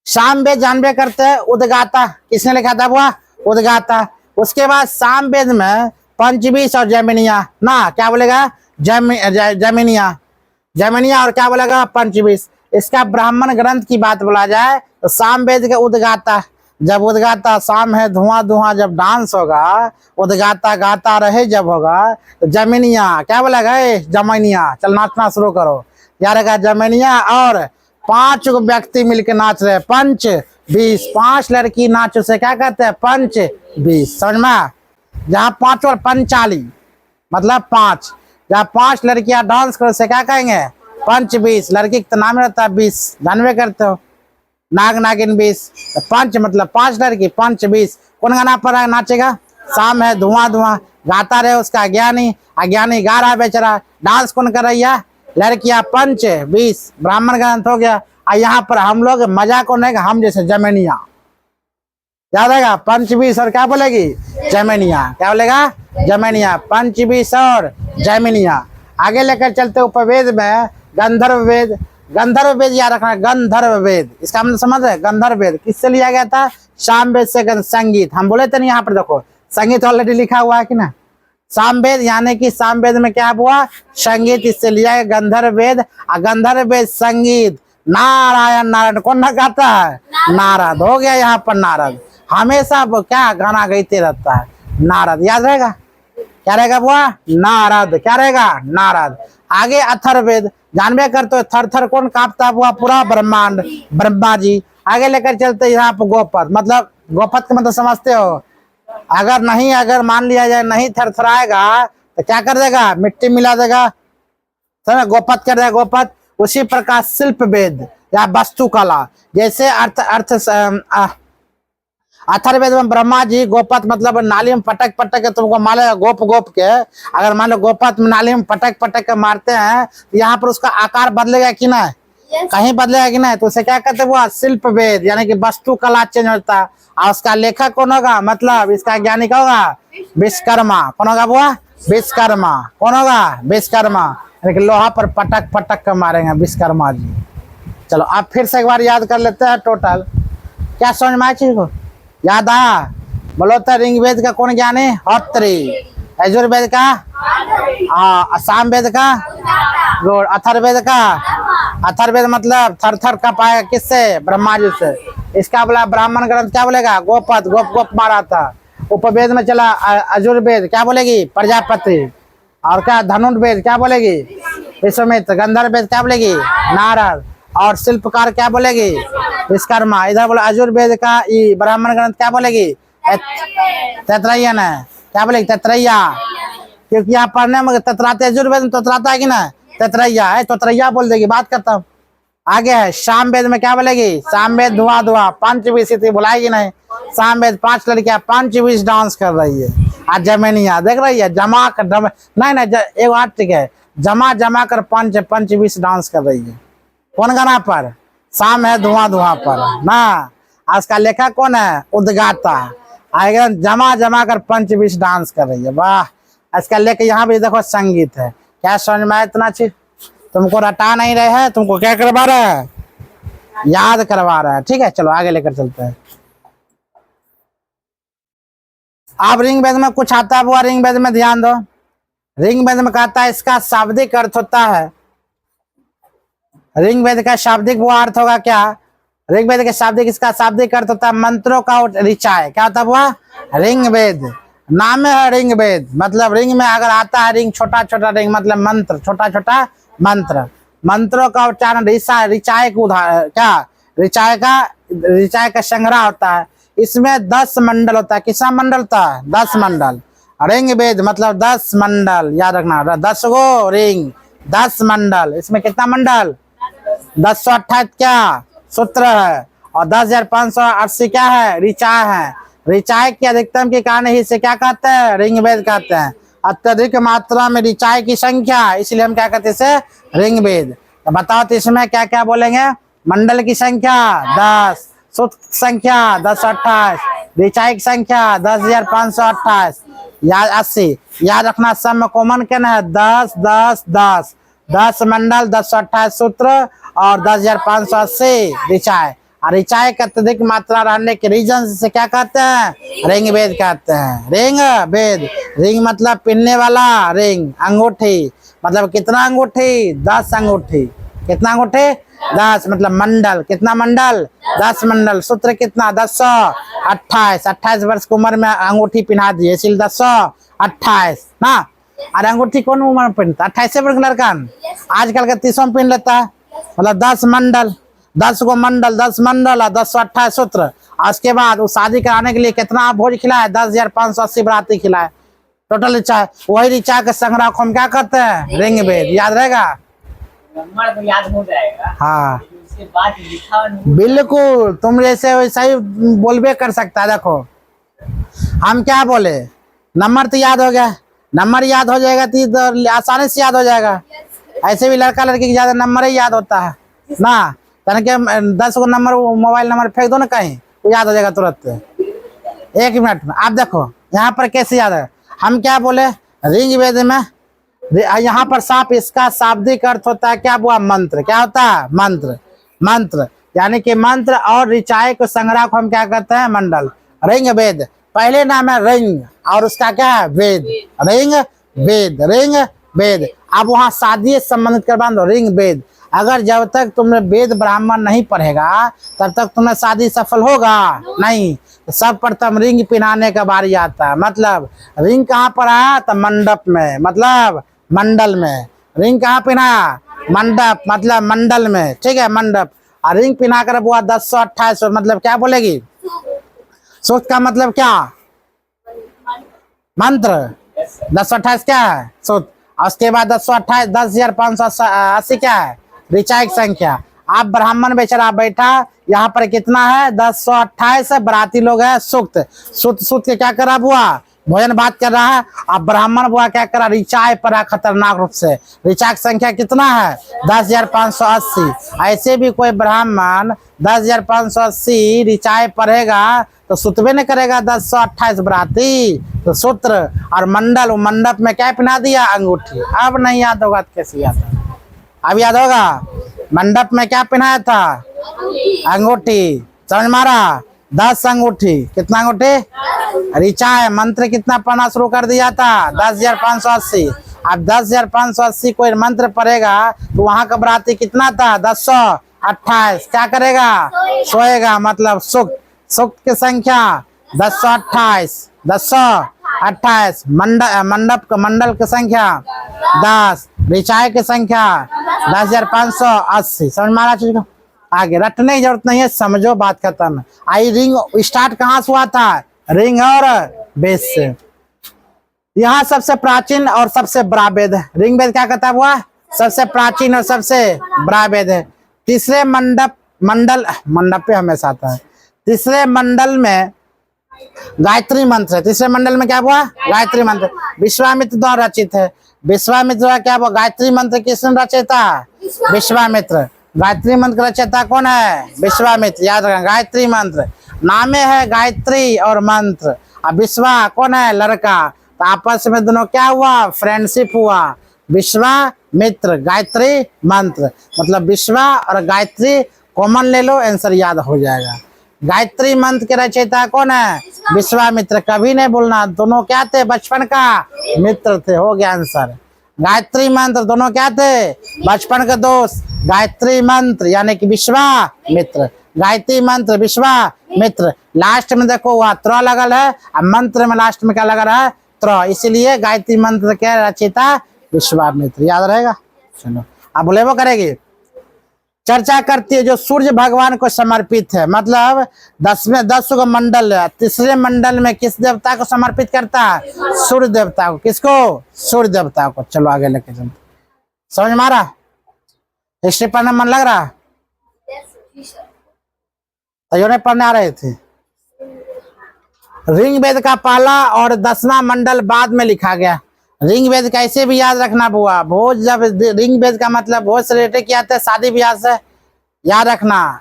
सामवेद जानबे करते हैं, उद्गाता किसने लिखा था? वो उद्गाता। उसके बाद सामवेद में पंचवीस और जैमिनिया ना, क्या बोलेगा? जैमिनिया, जैमिनिया और क्या बोलेगा? पंचवीस। इसका ब्राह्मण ग्रंथ की बात बोला जाए तो सामवेद के उद्गाता। जब उद्गाता शाम है धुआं धुआं जब डांस होगा, उद्गाता गाता रहे जब होगा तो जमीनिया क्या बोलेगा? जमीनिया। चल नाचना शुरू करो। यार रहेगा जमीनिया और 5 व्यक्ति मिलकर नाच रहे, पंच 20। 5 लड़की नाच उसे क्या कहते हैं? पंच 20। समझ में? जहाँ 5 और 45 मतलब 5। जहाँ 5 लड़कियां डांस करो से क्या कहेंगे? पंच 20। लड़की का नाम रहता है 20, जानवे करते हो, नाग नागिन 20। तो पंच मतलब 5 लड़की, पंच 20। कौन गाना पर नाचेगा? शाम है धुआं धुआं। गाता रहे उसका ज्ञानी, अज्ञानी गा रहा है बेचारा। डांस कौन कर रही है? लड़कियां पंच 20। ब्राह्मण ग्रंथ हो गया। और यहाँ पर हम लोग मजा को नहीं, हम जैसे जमीनिया याद आएगा? पंच 20 और क्या बोलेगी? जमीनिया। क्या बोलेगा? जमीनिया। पंच 20 और जमीनिया। आगे लेकर चलते उपवेद में गंधर्व वेद। गंधर्व वेद याद रखना, गंधर्व वेद। इसका मतलब समझ रहे? गंधर्व वेद किससे लिया गया था? सामवेद से। संगीत हम बोले थे नहीं, यहाँ पर देखो संगीत ऑलरेडी लिखा हुआ है कि ना। सामवेद यानी कि सामवेद में क्या हुआ? संगीत, इससे लिया गया गंधर्व वेद। और गंधर्व वेद संगीत नारायण। नारायण कौन ना गाता है? नारद। हो गया यहाँ पर नारद। हमेशा क्या गाना गाते रहता है? नारद। याद रहेगा? क्या रहेगा बुआ? नारद। क्या रहेगा? नारद। आगे अथर्ववेद जानबे करते हो, थर थर कौन कांपता हुआ? पूरा ब्रह्मांड, ब्रह्मा जी। आगे लेकर चलते यहाँ पर गोपद मतलब गोपद का मतलब समझते हो? अगर नहीं, अगर मान लिया जाए नहीं थरथराएगा तो क्या कर देगा? मिट्टी मिला देगा, समझ? गोपद कर देगा गोपद। उसी प्रकार शिल्प वेद या वस्तु कला, जैसे अथर्ववेद में ब्रह्मा जी गोपत मतलब नाली में पटक पटक के तुमको मारेगा, गोप गोप के। अगर मान लो गोपत में नाली में पटक पटक के मारते हैं तो यहाँ पर उसका आकार बदलेगा कि नहीं? कहीं बदलेगा कि नहीं? तो उसे क्या कहते हैं? वो शिल्प वेद यानी कि वस्तु कला चेंज होता है। और उसका लेखक कौन होगा? मतलब इसका ज्ञानी कौन होगा? विश्वकर्मा। कौन होगा बुआ? विश्वकर्मा। कौन होगा? विश्वकर्मा। यानी कि लोहा पर पटक पटक कर मारेंगे विश्वकर्मा जी। चलो अब फिर से एक बार याद कर लेते हैं टोटल। क्या समझ में आया चीज को? याद आया? बोलो तो ऋग्वेद का कौन ज्ञानी? होत्री। यजुर्वेद का? सामवेद का? अथर्ववेद का? अथर्ववेद मतलब थर थर कपाएगा किससे? ब्रह्मा जी से। इसका बोला ब्राह्मण ग्रंथ क्या बोलेगा? गोपद, गोप गोप मारा था। उपवेद में चला अजुर्वेद क्या बोलेगी? प्रजापति। और क्या धनुर्वेद क्या बोलेगी? विश्वामित्र। गंधर्व वेद क्या बोलेगी? नारद। और शिल्पकार क्या बोलेगी? विश्वकर्मा। इधर बोला अजुर्वेद का ब्राह्मण ग्रंथ क्या बोलेगी? तैतरैयन है। क्या बोलेगी? तैतरैया। क्योंकि यहाँ पढ़ने में ततराते अजुर्वेद में ततराता है कि ना, तैतरैया है, तैतरैया बोल देगी। बात करता हूँ। आगे है सामवेद में क्या बोलेगी? सामवेद धुआं धुआं। पंचविंशति बुलाएगी नहीं। सामवेद 5 लड़कियां पंचविंश डांस कर रही है। आज जमीनिया देख रही है, जमा कर नहीं एक बात ठीक है, जमा जमा कर पंचविंश डांस कर रही है। कौन गाना पर? शाम है धुआं धुआं पर ना। आज का लेखक कौन है? उद्गाता। आएगा जमा जमा कर पंचविंश डांस कर रही है। वाह। इसका लेके यहाँ भी देखो संगीत है। क्या समझ में आया? इतना चीज तुमको रटा नहीं रहे हैं, तुमको क्या करवा रहा है? याद करवा रहा है। ठीक है, चलो आगे लेकर चलते हैं। अब रिंग वेद में कुछ आता है, वो रिंग वेद में ध्यान दो। रिंग वेद में कहता है इसका शाब्दिक अर्थ होता है, रिंग वेद का शाब्दिक वो अर्थ होगा क्या? रिंग वेद के शाब्दिक, इसका शाब्दिक अर्थ होता है मंत्रों का ऋचाय। क्या होता हुआ? रिंग वेद। नाम है रिंग वेद, मतलब रिंग में अगर आता है रिंग, छोटा छोटा रिंग मतलब मंत्र, छोटा छोटा मंत्र। मंत्रों का उच्चारण ऋचाय को क्या? ऋचाय का संग्रह होता है। इसमें 10 मंडल होता है। कितना मंडल होता है? 10 मंडल। रिंग वेद मतलब 10 मंडल, याद रखना। 10 गो रिंग, 10 मंडल। इसमें कितना मंडल? 1028 क्या सूत्र है, और 10,580 क्या है? ऋचाय है। ऋचाय की अधिकतम के कारण ही इसे क्या कहते हैं? रिंग वेद कहते हैं। अत्यधिक मात्रा में ऋचाय की संख्या, इसलिए हम क्या कहते हैं इसे? रिंग वेद। तो बताओ तो इसमें क्या क्या बोलेंगे? मंडल की संख्या 10, सूत्र संख्या 1028, ऋचाई की संख्या 10,528, याद 80। याद रखना सब में कॉमन क्या है? 10 10 10। 10 मंडल, 1028 सूत्र और 10,580 ऋचाय। और ऋचाय का अत्यधिक मात्रा रहने के रीजन से क्या कहते हैं? रिंग वेद कहते हैं। रिंग वेद, रिंग मतलब पहनने वाला, रिंग अंगूठी मतलब कितना अंगूठी? 10 अंगूठी। कितना अंगूठी? 10 मतलब मंडल। कितना मंडल? 10 मंडल। सूत्र कितना? 1028। 28 वर्ष की उम्र में अंगूठी पहना दी, इसलिए 1028 ना। और अंगूठी कौन उम्र में पहनता? 28 वर्ष का लड़का आजकल का 30 में पहन लेता है। मतलब 10 मंडल, 10 को मंडल, 10 मंडल और 1028 सूत्र। उसके बाद वो शादी कराने के लिए कितना भोज खिलाए? 10,580 बराती खिलाए। टोटल ऋचा, वही ऋचा के संग्रह को हम क्या करते हैं? रिंग वेद। याद रहेगा? नंबर तो याद हो जाएगा। हाँ उसके बाद लिखा बिल्कुल, तुम जैसे वैसा ही बोलबे कर सकता है। देखो हम क्या बोले, नंबर तो याद हो गया। नंबर याद हो जाएगा तो आसानी से याद हो जाएगा। ऐसे भी लड़का लड़की की ज्यादा नंबर ही याद होता है ना। के 10 को नंबर मोबाइल नंबर फेंक दो ना कहीं, वो याद हो जाएगा तुरंत 1 मिनट में। आप देखो यहाँ पर कैसे याद है। हम क्या बोले? रिंग वेद में यहाँ पर साफ इसका शाब्दिक अर्थ होता है क्या? वो मंत्र। क्या होता है? मंत्र। मंत्र यानी कि मंत्र और ऋचाय को संग्रह को हम क्या कहते हैं? मंडल। रिंग वेद पहले नाम है रिंग और उसका क्या है? वेद। रिंग वेद, रिंग वेद। अब वहाँ शादी संबंधित कर बांधो रिंग वेद। अगर जब तक तुमने वेद ब्राह्मण नहीं पढ़ेगा तब तक तुम्हें शादी सफल होगा नहीं। सब प्रथम रिंग पहनाने का बारी आता है। मतलब रिंग कहाँ पर आया? तो मंडप में, मतलब मंडल में। रिंग कहाँ पहनाया? मंडप मतलब मंडल में। ठीक है, मंडप। और रिंग पहना कर वो 1028 मतलब क्या बोलेगी? सूत्र का मतलब क्या? मंत्र। 1028 क्या है? सूत्र। उसके बाद 1028 10,580 क्या है? ऋचाई की संख्या। आप ब्राह्मण बेचारा बैठा यहाँ पर कितना है? 1028 बराती लोग है। सूक्त सूक्त के क्या करा? बुआ भोजन भात कर रहा है। अब ब्राह्मण बुआ क्या करा? ऋचाई पर खतरनाक रूप से। ऋचा की संख्या कितना है? 10,580। ऐसे भी कोई ब्राह्मण 10,580 ऋचाई पढ़ेगा तो सुतबे नहीं करेगा 1028 बराती। तो सूत्र और मंडल, मंडप में क्या पहना दिया? अंगूठी। अब नहीं याद होगा तो कैसे याद होगा? अब याद होगा। मंडप में क्या पहनाया था? अंगूठी। समझ मारा? 10 अंगूठी। कितना अंगूठी? ऋचाय। मंत्र कितना पढ़ना शुरू कर दिया था? 10,580। अब 10,580 कोई मंत्र पढ़ेगा तो वहां का बराती कितना था? 1028। क्या करेगा? सोएगा। मतलब सुक्त। सुक्त की संख्या 1028, 1028 मंडल की संख्या 10, ऋचाएं की संख्या 10,580। समझ में आ रहा चीज को? आगे रटने की जरूरत नहीं है, समझो, बात खत्म। आई रिंग स्टार्ट कहाँ से हुआ था? रिंग और बेस से। यहाँ सबसे प्राचीन और सबसे बड़ा वेद है। रिंग वेद क्या कहता हुआ? सबसे प्राचीन और सबसे बड़ा वेद है। तीसरे मंडप पे हमेशा आता है। तीसरे मंडल में गायत्री मंत्र है। तीसरे मंडल में क्या हुआ? गायत्री मंत्र विश्वामित्र द्वारा रचित है। विश्वामित्र द्वारा क्या हुआ? गायत्री मंत्र किसने रचयिता? विश्वामित्र। गायत्री मंत्र का रचयिता कौन है? विश्वामित्र। याद रखना, गायत्री मंत्र नामे है गायत्री और मंत्र। अब विश्वा कौन है? लड़का। तो आपस में दोनों क्या हुआ? फ्रेंडशिप हुआ। विश्वामित्र गायत्री मंत्र, मतलब विश्वा और गायत्री कॉमन ले लो, आंसर याद हो जाएगा। गायत्री मंत्र के रचयिता कौन है? विश्वामित्र। कभी नहीं बोलना, दोनों क्या थे? बचपन का मित्र थे। हो गया आंसर। गायत्री मंत्र दोनों क्या थे? बचपन के दोस्त। गायत्री मंत्र यानी कि विश्वामित्र, गायत्री मंत्र विश्वामित्र। लास्ट में देखो वह त्र लगल है, और मंत्र में लास्ट में क्या लगा रहा है? त्र, इसीलिए गायत्री मंत्र के रचयिता विश्वामित्र। याद रहेगा? चलो अब बोले वो करेगी। चर्चा करती है जो सूर्य भगवान को समर्पित है, मतलब 10 को मंडल है। तीसरे मंडल में किस देवता को समर्पित करता है? सूर्य देवता को। किसको? सूर्य देवता को। चलो आगे लेके चलते। समझ में आ रहा? हिस्ट्री पढ़ने मन लग रहा? तो नहीं पढ़ने आ रहे थे। रिंग वेद का पहला और 10वां मंडल बाद में लिखा गया। रिंग वेद कैसे भी याद रखना बुआ, भोज, जब रिंग वेद का मतलब भोज से रिलेटेड किया था, शादी ब्याह से। याद रखना,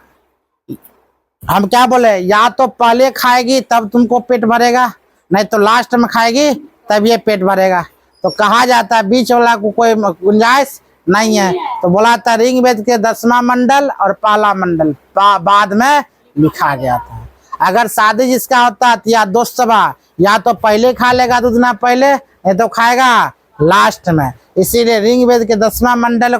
हम क्या बोले? या तो पहले खाएगी तब तुमको पेट भरेगा, नहीं तो लास्ट में खाएगी तब ये पेट भरेगा। तो कहा जाता है बीच वाला को कोई गुंजाइश नहीं है। तो बोला था रिंग वेद के 10वां मंडल और पहला मंडल बाद में लिखा गया था। अगर शादी जिसका होता है या दोस्त सभा, या तो पहले खा लेगा 2 दिन पहले, नहीं तो खाएगा लास्ट में। इसीलिए रिंग वेद के 10वां मंडल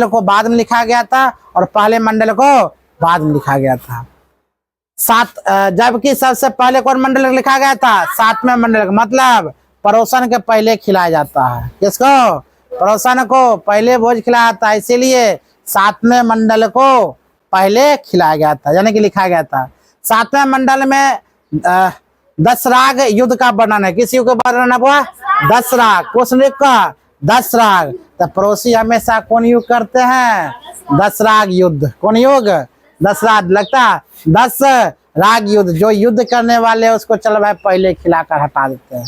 को बाद में लिखा गया था और पहले मंडल को बाद में लिखा गया था। जबकि सबसे पहले कौन मंडल लिखा गया था? 7वें मंडल, मतलब पड़ोसन के पहले खिलाया जाता है। किसको? पड़ोसन को पहले भोज खिलाया था, इसीलिए 7वें मंडल को पहले खिलाया गया था, यानी कि लिखा गया था। 7वें मंडल में 10 राग युद्ध का वर्णन है। किस युग का वर्णन हुआ? 10 राग। क्वेश्चन का 10 राग। तो पड़ोसी हमेशा कौन युग करते हैं? 10 राग युद्ध। कौन युग? 10 राग। लगता 10 राग युद्ध। जो युद्ध करने वाले हैं उसको चलो भाई पहले खिलाकर हटा देते हैं।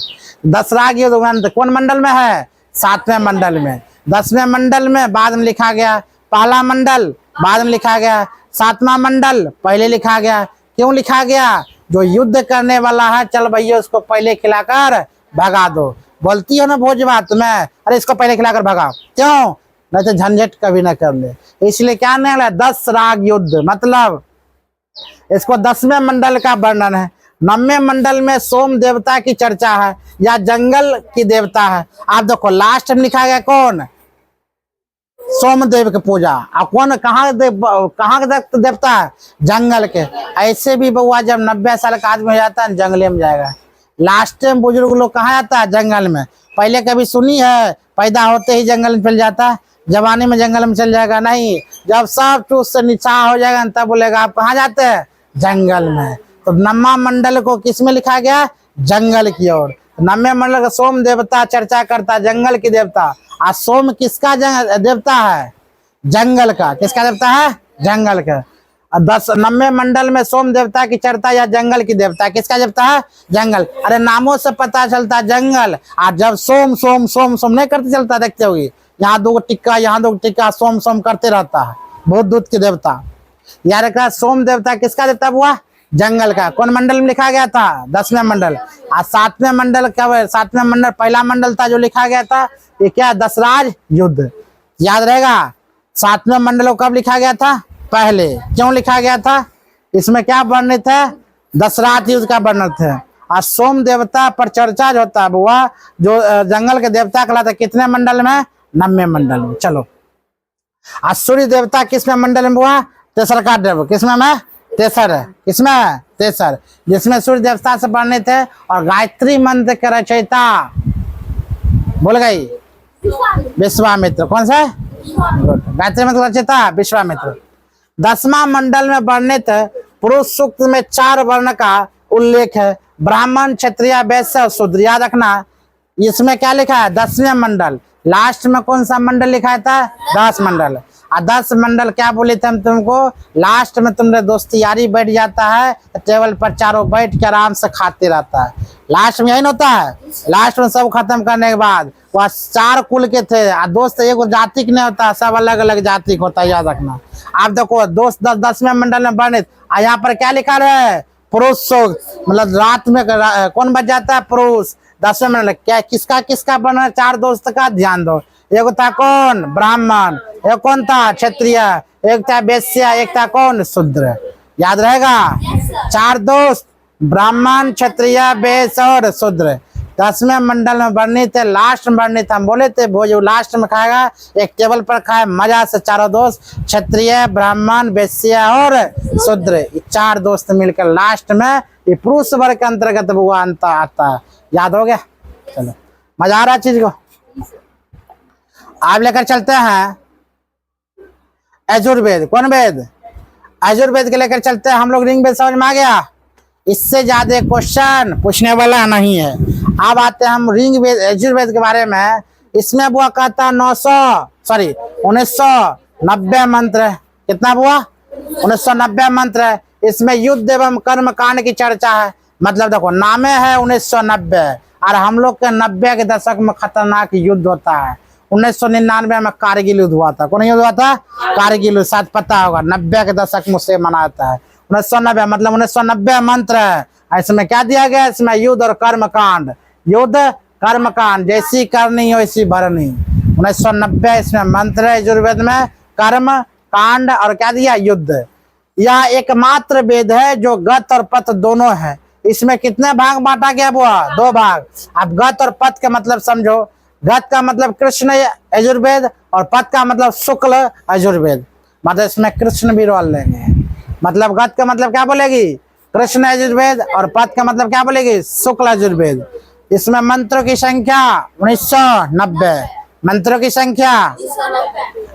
10 राग युद्ध कौन मंडल में है? 7वें मंडल में। 10वें मंडल में बाद में लिखा गया। पहला मंडल बाद में लिखा गया, 7वां मंडल पहले लिखा गया। क्यों लिखा गया? जो युद्ध करने वाला है, चल भैया उसको पहले खिलाकर भगा दो। बोलती हो ना भोजवा तुम्हें, अरे इसको पहले खिलाकर भगाओ, क्यों? नहीं तो झंझट कभी ना कर ले। इसलिए क्या निकला? 10 राग युद्ध, मतलब इसको 10वें मंडल का वर्णन है। 9वें मंडल में सोम देवता की चर्चा है, या जंगल की देवता है। आप देखो लास्ट में लिखा गया कौन? सोमदेव की पूजा। और कौन कहाँ के देवता है? जंगल के। ऐसे भी बउआ जब 90 साल का आदमी हो जाता है जंगले में जाएगा। लास्ट में बुजुर्ग लोग कहाँ जाता है? जंगल में। पहले कभी सुनी है पैदा होते ही जंगल में चल जाता है? जवानी में जंगल में चल जाएगा? नहीं। जब सब चूस से नीचा हो जाएगा तब बोलेगा आप कहाँ जाते हैं? जंगल में। तो 9वां मंडल को किस में लिखा गया? जंगल की ओर। 9वें मंडल का सोम देवता चर्चा करता, जंगल की देवता। और सोम किसका देवता है? जंगल का। किसका देवता है? जंगल का। 9वें मंडल में सोम देवता की चर्चा या जंगल की देवता। किसका देवता है? जंगल। अरे नामों से पता चलता जंगल। और जब सोम सोम सोम सोम नहीं करते चलता, देखते होगी यहाँ 2 टिक्का यहाँ 2 टिक्का सोम सोम करते रहता है। बहुत दूध की देवता। यार का सोम देवता किसका देवता हुआ? जंगल का। कौन मंडल में लिखा गया था? 10वें मंडल। और 7वें मंडल क्या? 7वें मंडल पहला मंडल था जो लिखा गया था, ये क्या? 10 राज युद्ध। याद रहेगा? 7वें मंडल को कब लिखा गया था? पहले। क्यों लिखा गया था? इसमें क्या वर्णित है? 10 राज युद्ध का वर्णित है। और सोम देवता पर चर्चा जो होता है बुआ, जो जंगल के देवता कहलाता, कितने मंडल में? 9वें मंडल में। चलो, और सूर्य देवता किसमें मंडल में बुआ? तेसरका देव। किसमें में? तेसर है, किसमें तेसर, जिसमें सूर्य देवता से वर्णित है और गायत्री मंत्र के रचयिता बोल गई विश्वामित्र। कौन सा गायत्री मंत्र का रचयिता विश्वामित्र। 10वां मंडल में वर्णित पुरुष सूक्त में 4 वर्ण का उल्लेख है, ब्राह्मण क्षत्रिय वैश्य और शूद्र। याद रखना इसमें क्या लिखा है 10वें मंडल, लास्ट में कौन सा मंडल लिखा था 10 मंडल। और 10 मंडल क्या बोले थे हम तुमको, लास्ट में तुमने दोस्ती यारी बैठ जाता है, टेबल पर चारों बैठ के आराम से खाते रहता है, लास्ट में यही न होता है। लास्ट में सब खत्म करने के बाद वह 4 कुल के थे, दोस्त एक जाति के नहीं होता, सब अलग अलग जाति होता है, याद रखना। आप देखो दोस्त 10वें मंडल में वर्णित, यहाँ पर क्या लिखा है पुरुष सूक्त, मतलब रात में कौन बच जाता है पुरुष। 10वें मंडल क्या किसका किसका बना 4 दोस्त का ध्यान दो, एक था कौन ब्राह्मण, एक कौन था क्षत्रिय, एक था वैश्य, एक था कौन शूद्र। याद रहेगा 4 दोस्त ब्राह्मण क्षत्रिय वैश्य और शूद्र 10वें मंडल में वर्णित है। लास्ट में वर्णित हम बोले थे भोज लास्ट में खाएगा, एक टेबल पर खाए मजा से, चारों दोस्त क्षत्रिय ब्राह्मण वैश्य और शूद्र, 4 दोस्त मिलकर लास्ट में ये पुरुष वर्ग के अंतर्गत वो आता है। याद हो गया, चलो मजा आ रहा है चीज को। आप लेकर चलते हैं यजुर्वेद। कौन वेद, यजुर्वेद के लेकर चलते हैं हम लोग। रिंग वेद समझ में आ गया, इससे ज्यादा क्वेश्चन पूछने वाला नहीं है। अब आते हैं हम रिंग वेद यजुर्वेद के बारे में। इसमें बुआ कहता 1990 मंत्र है। कितना बुआ 1990 मंत्र है। इसमें युद्ध एवं कर्म कांड की चर्चा है। मतलब देखो नामे है 1990 और हम लोग के 90 के दशक में खतरनाक युद्ध होता है। 1999 में कारगिल युद्ध हुआ था। कौन युद्ध हुआ था, कारगिल, शायद पता होगा, 90 के दशक में उसे मनाया जाता है। 1990 मतलब 1990 मंत्र है। इसमें क्या दिया गया, इसमें युद्ध और कर्म कांड, युद्ध कर्म कांड, जैसी करनी वैसी भरनी। 1990 इसमें मंत्र है यजुर्वेद में, कर्म कांड और क्या दिया युद्ध। यह एकमात्र वेद है जो गत और पथ दोनों है। इसमें कितने भाग बांटा गया बुआ, 2 भाग। अब गत और पथ का मतलब समझो, गत का मतलब कृष्ण यजुर्वेद और पथ का मतलब शुक्ल यजुर्वेद। मतलब इसमें कृष्ण भी रोल लेंगे। मतलब गत का मतलब क्या बोलेगी कृष्ण यजुर्वेद और पथ का मतलब क्या बोलेगी शुक्ल यजुर्वेद। इसमें मंत्रों की संख्या 1990, मंत्रों की संख्या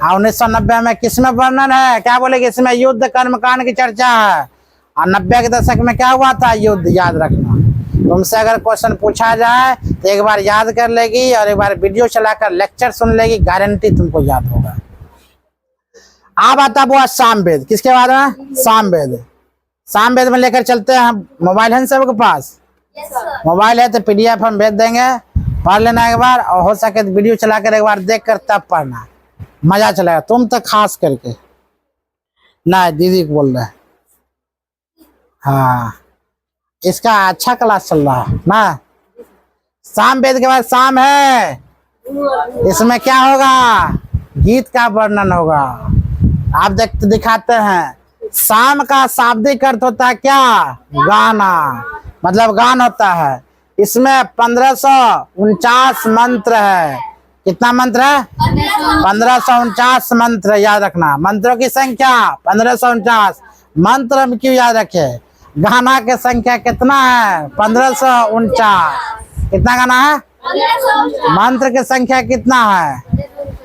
1990 में किसमें वर्णन है, क्या बोलेगी, इसमें युद्ध कर्म कांड की चर्चा है। और 90 के दशक में क्या हुआ था, युद्ध। याद रखना, तुमसे अगर क्वेश्चन पूछा जाए तो एक बार याद कर लेगी और एक बार वीडियो चलाकर लेक्चर सुन लेगी, गारंटी तुमको याद होगा। अब आता वो सामवेद। किसके बाद में, सामवेद। सामवेद में लेकर चलते हैं हम। मोबाइल है सबके पास, मोबाइल है तो PDF हम भेज देंगे, पढ़ लेना एक बार, और हो सके तो वीडियो चलाकर एक बार देख कर तब पढ़ना, मजा चलेगा। तुम तो खास करके ना, दीदी को बोल रहे हैं। हाँ, इसका अच्छा क्लास चल रहा है ना। सामवेद के बाद साम है, इसमें क्या होगा, गीत का वर्णन होगा। आप दिखाते हैं। साम का शाब्दिक अर्थ होता है क्या, गाना, मतलब गान होता है। इसमें 1549 मंत्र है। कितना मंत्र है, 1549 मंत्र। याद रखना मंत्रों की संख्या 1549। मंत्र हम क्यों याद रखे, गाना की संख्या कितना है 1549। कितना गाना है, मंत्र की संख्या कितना है,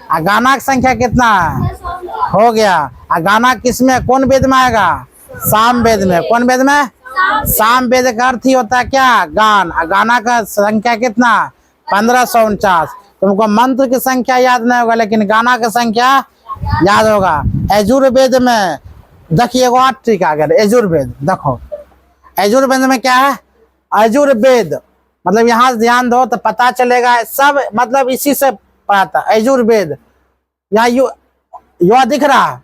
और गाना की संख्या कितना है, हो गया। और गाना किसमें, कौन वेद में आएगा, साम वेद में। कौन वेद में, साम वेद का अर्थ ही होता है क्या, गान। और गाना का संख्या कितना 1549। तुमको मंत्र की संख्या याद नहीं होगा लेकिन गाना की संख्या याद होगा। यजुर्वेद में देखिए एगो और ट्रिक आ गया। यजुर्वेद देखो, यजुर्वेद में क्या है, यजुर्वेद मतलब यहाँ से ध्यान दो तो पता चलेगा सब, मतलब इसी से पढ़ाता। यजुर्वेद यहाँ युवा दिख रहा।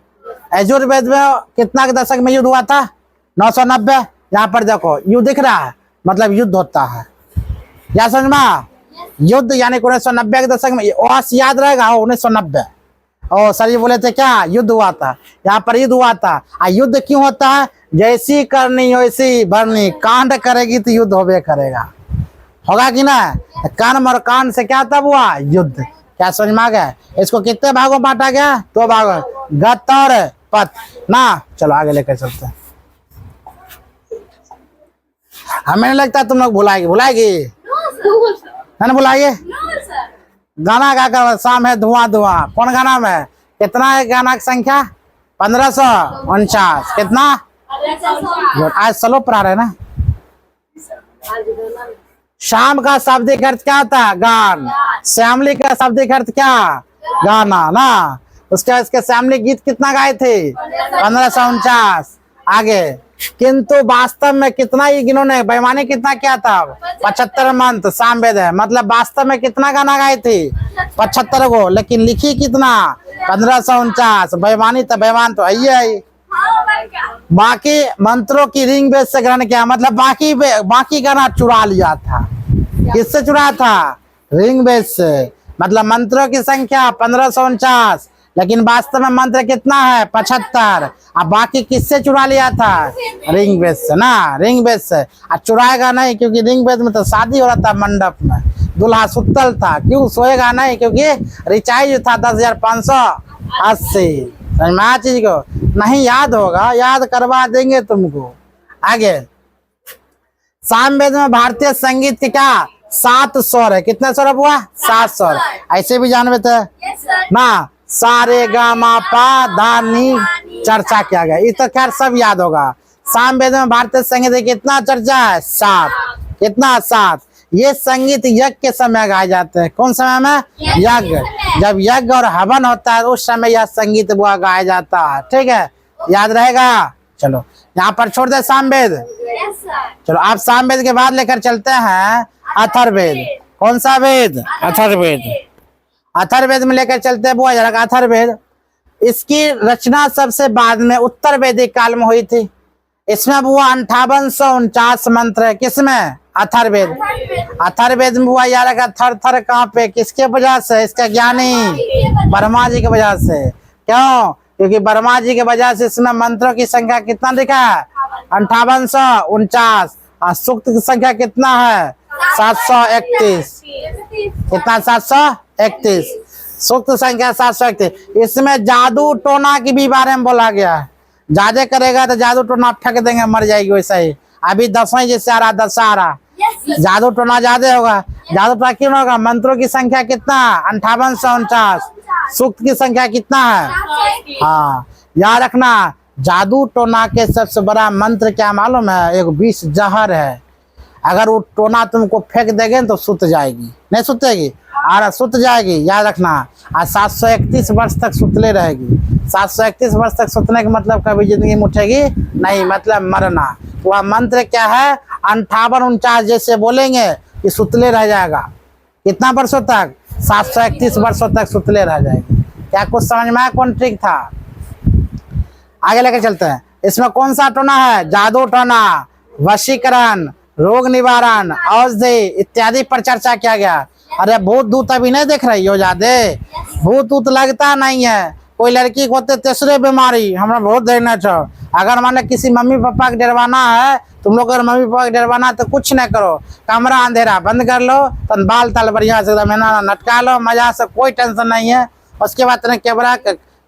यजुर्वेद में कितना के दशक में युद्ध हुआ था, 990। यहाँ पर देखो युद्ध दिख रहा है, मतलब युद्ध होता है। या समझ में, युद्ध यानी 1990 के दशक में, याद रहेगा 1990। और सर ये बोले थे क्या, युद्ध हुआ था, यहाँ पर युद्ध हुआ था। युद्ध क्यों होता है, जैसी करनी वैसी भरनी, कांड करेगी तो युद्ध होबे करेगा, होगा कि ना। कर्म और कांड से क्या तब हुआ, युद्ध। क्या समझ में आ गया। इसको कितने भागों बांटा गया, 2 भागों, गत और पथ ना। चलो आगे लेकर चलते हैं। हमें नहीं लगता तुम लोग भुलाएगी है ना, भुलाइए। गाना गा कर शाम है धुआं धुआं, कौन गाना में? कितना है गाना की संख्या? 1549। कितना? आज स्लो पढ़ा रहे ना। शाम का शाब्दिक अर्थ क्या था? गान। श्यामली का शाब्दिक अर्थ क्या? गाना ना। उसके इसके श्यामली गीत कितना गाए थे? 1549। आगे, किंतु वास्तव में कितना ही इन्होंने बेईमानी कितना किया था? 75 मंत्र सामवेद है, मतलब वास्तव में कितना गाना गाए थे? 75 को, लेकिन लिखी कितना? 1549। बेईमानी तो बेईमान तो है। बाकी मंत्रों की रिंग बेस से ग्रहण किया, मतलब बाकी गाना चुरा लिया था। किससे चुरा था? रिंग बेस से। मतलब मंत्रों की संख्या 1549, लेकिन वास्तव में मंत्र कितना है? 75। अब बाकी किससे चुरा लिया था? रिंग बेस से ना, रिंग बेस से। अब चुराएगा नहीं, क्योंकि रिंग बेस में तो शादी हो रहा था मंडप में, दूल्हा सुतल था, क्यों सोएगा नहीं? क्योंकि रिचार्ज था 10,580। समझ में आया चीज को? नहीं याद होगा, याद करवा देंगे तुमको। आगे, सामवेद में भारतीय संगीत के क्या 7 स्वर है? कितने स्वर हुआ? 7 स्वर। ऐसे भी जानवे थे ना, सारे गा मा पा धा नी चर्चा किया गया, ये तो खैर सब याद होगा। सामवेद में भारतीय संगीत की कितना चर्चा है? 7। कितना? 7। ये संगीत यज्ञ के समय गाए जाते हैं। कौन समय में? यज्ञ। जब यज्ञ और हवन होता है उस समय यह संगीत वो गाया जाता है। ठीक है, याद रहेगा। चलो यहाँ पर छोड़ दे सामवेद। चलो आप सामवेद के बाद लेकर चलते हैं अथर्ववेद। कौन सा वेद? अथर्ववेद। अथर्ववेद में लेकर चलते हैं वो अथर्ववेद। इसकी रचना सबसे बाद में उत्तर वैदिक काल में हुई थी। इसमें वो 5849 मंत्र है। किसमें? अथर्ववेद। अथर्ववेद में हुआ यार का थर थर कहाँ पे? किसके वजह से? इसका ज्ञानी ब्रह्मा जी की वजह से। क्यों? क्योंकि ब्रह्मा जी की वजह से इसमें मंत्रों की संख्या कितना लिखा है? 5849। और सूक्त की संख्या कितना है? 731। कितना? 731। सूक्त संख्या 731। इसमें जादू टोना की भी बारे में बोला गया है। ज्यादा करेगा तो जादू टोना फेंक देंगे, मर जाएगी। वैसा ही अभी 10वां जैसे आ रहा, दशहरा, जादू टोना ज्यादा होगा। जादू टोना क्यों होगा? मंत्रों की संख्या कितना? 5849। सूक्त की संख्या कितना है? हाँ, याद रखना। जादू टोना के सबसे बड़ा मंत्र क्या मालूम है? एक विष जहर है। अगर वो टोना तुमको फेंक देंगे तो सुत जाएगी, नहीं सुतेगी? और सुत जाएगी, याद रखना। और 731 वर्ष तक सुतले रहेगी। 731 वर्ष तक सुतने का मतलब कभी जिंदगी में उठेगी नहीं, मतलब मरना। वह मंत्र क्या है? 5849 जैसे बोलेंगे कि सुतले रह जाएगा। कितना वर्षों तक? 731 वर्षों तक सुतले रह जाएगी। क्या कुछ समझ में आया? कौन ट्रिक था? आगे लेकर चलते हैं। इसमें कौन सा टोना है? जादू टोना, वशीकरण, रोग निवारण, औषधि इत्यादि पर चर्चा किया गया। अरे भूत दूत अभी नहीं देख रही हो? ज्यादा भूत दूत लगता नहीं है। कोई लड़की को होते तीसरे बीमारी हमरा बहुत देखना चाहो। अगर माने किसी मम्मी पापा के डरवाना है, तुम लोग अगर मम्मी पापा के डरवाना है तो कुछ नहीं करो, कमरा अंधेरा बंद कर लो, तो बाल ताल बढ़िया से नटका लो, मजा से, कोई टेंशन नहीं है। उसके बाद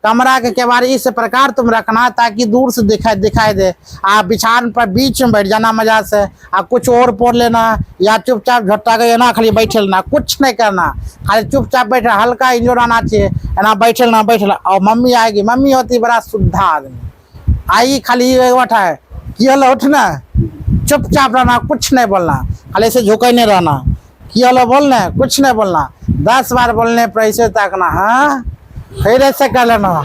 कमरा के केवाड़ी इस प्रकार तुम रखना ताकि दूर से दिखाई दे। आप बिछान पर बीच में बैठ जाना मजा से, आप कुछ और पोड़ लेना या चुपचाप झट्टा गए ना, खाली बैठे लेना, कुछ नहीं करना, खाली चुपचाप बैठे, हल्का इंजोर आना चाहिए ना, बैठे लेना। और मम्मी आएगी, मम्मी होती बड़ा शुद्धा आदमी, आई खाली उठाए कि हलो उठना, चुपचाप रहना, कुछ नहीं बोलना, खाली ऐसे झुके नहीं रहना, कि हलो बोलना, कुछ नहीं बोलना, 10 बार बोलने पर ऐसे ताकना, हाँ फिर ऐसे कर लेना।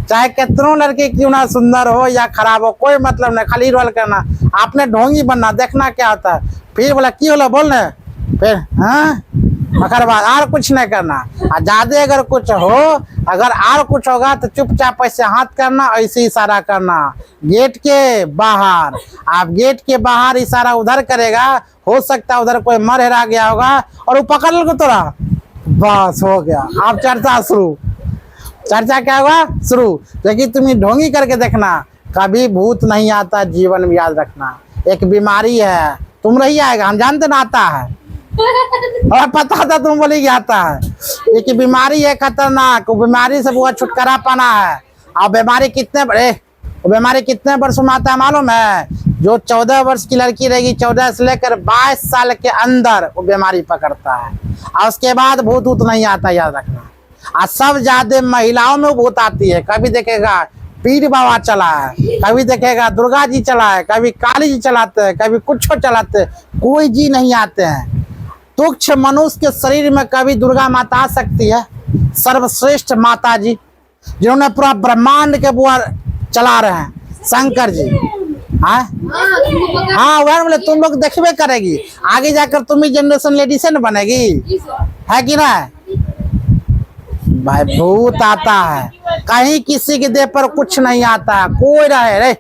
चाहे कितनों लड़की क्यों ना सुंदर हो या खराब हो, कोई मतलब नहीं, खाली रोल करना। आपने ढोंगी बनना, देखना क्या होता है। फिर बोला की बोला बोलने, फिर हाँ मगर बाद और कुछ नहीं करना। और ज्यादा अगर कुछ हो, अगर और कुछ होगा तो चुपचाप ऐसे हाथ करना, ऐसे इशारा करना गेट के बाहर। आप गेट के बाहर इशारा उधर करेगा, हो सकता है उधर कोई मर हेरा गया होगा और वो पकड़ लो तोरा, बस हो गया। आप चर्चा शुरू, चर्चा क्या हुआ शुरू। लेकिन तुम्हें ढोंगी करके देखना, कभी भूत नहीं आता जीवन में, याद रखना। एक बीमारी है, तुम नहीं आएगा, हम जानते ना आता है, और पता था तुम बोलेगी आता है। एक बीमारी है खतरनाक, वो बीमारी से वो छुटकारा पाना है। और बीमारी कितने बड़े, वो बीमारी कितने वर्षों में आता है मालूम है? जो 14 वर्ष की लड़की रहेगी, 14 से लेकर 22 साल के अंदर वो बीमारी पकड़ता है। और उसके बाद भूत ऊत नहीं आता, याद रखना। और सब ज्यादा महिलाओं में भूत आती है। कभी देखेगा पीर बाबा चला है, कभी देखेगा दुर्गा जी चला है, कभी काली जी चलाते हैं, कभी कुछ चलाते हैं, कोई जी नहीं आते हैं। तुच्छ मनुष्य के शरीर में कभी दुर्गा माता आ सकती है, सर्वश्रेष्ठ माता जी जिन्होंने पूरा ब्रह्मांड के बुआ चला रहे हैं, शंकर जी। हाँ वह बोले तुम लोग देखबे करेगी, आगे जाकर तुम ही जनरेशन लेडीज न बनेगी, है कि ना। भाई भूत आता है, कहीं किसी के देह पर कुछ नहीं आता है, कोई रहे रे,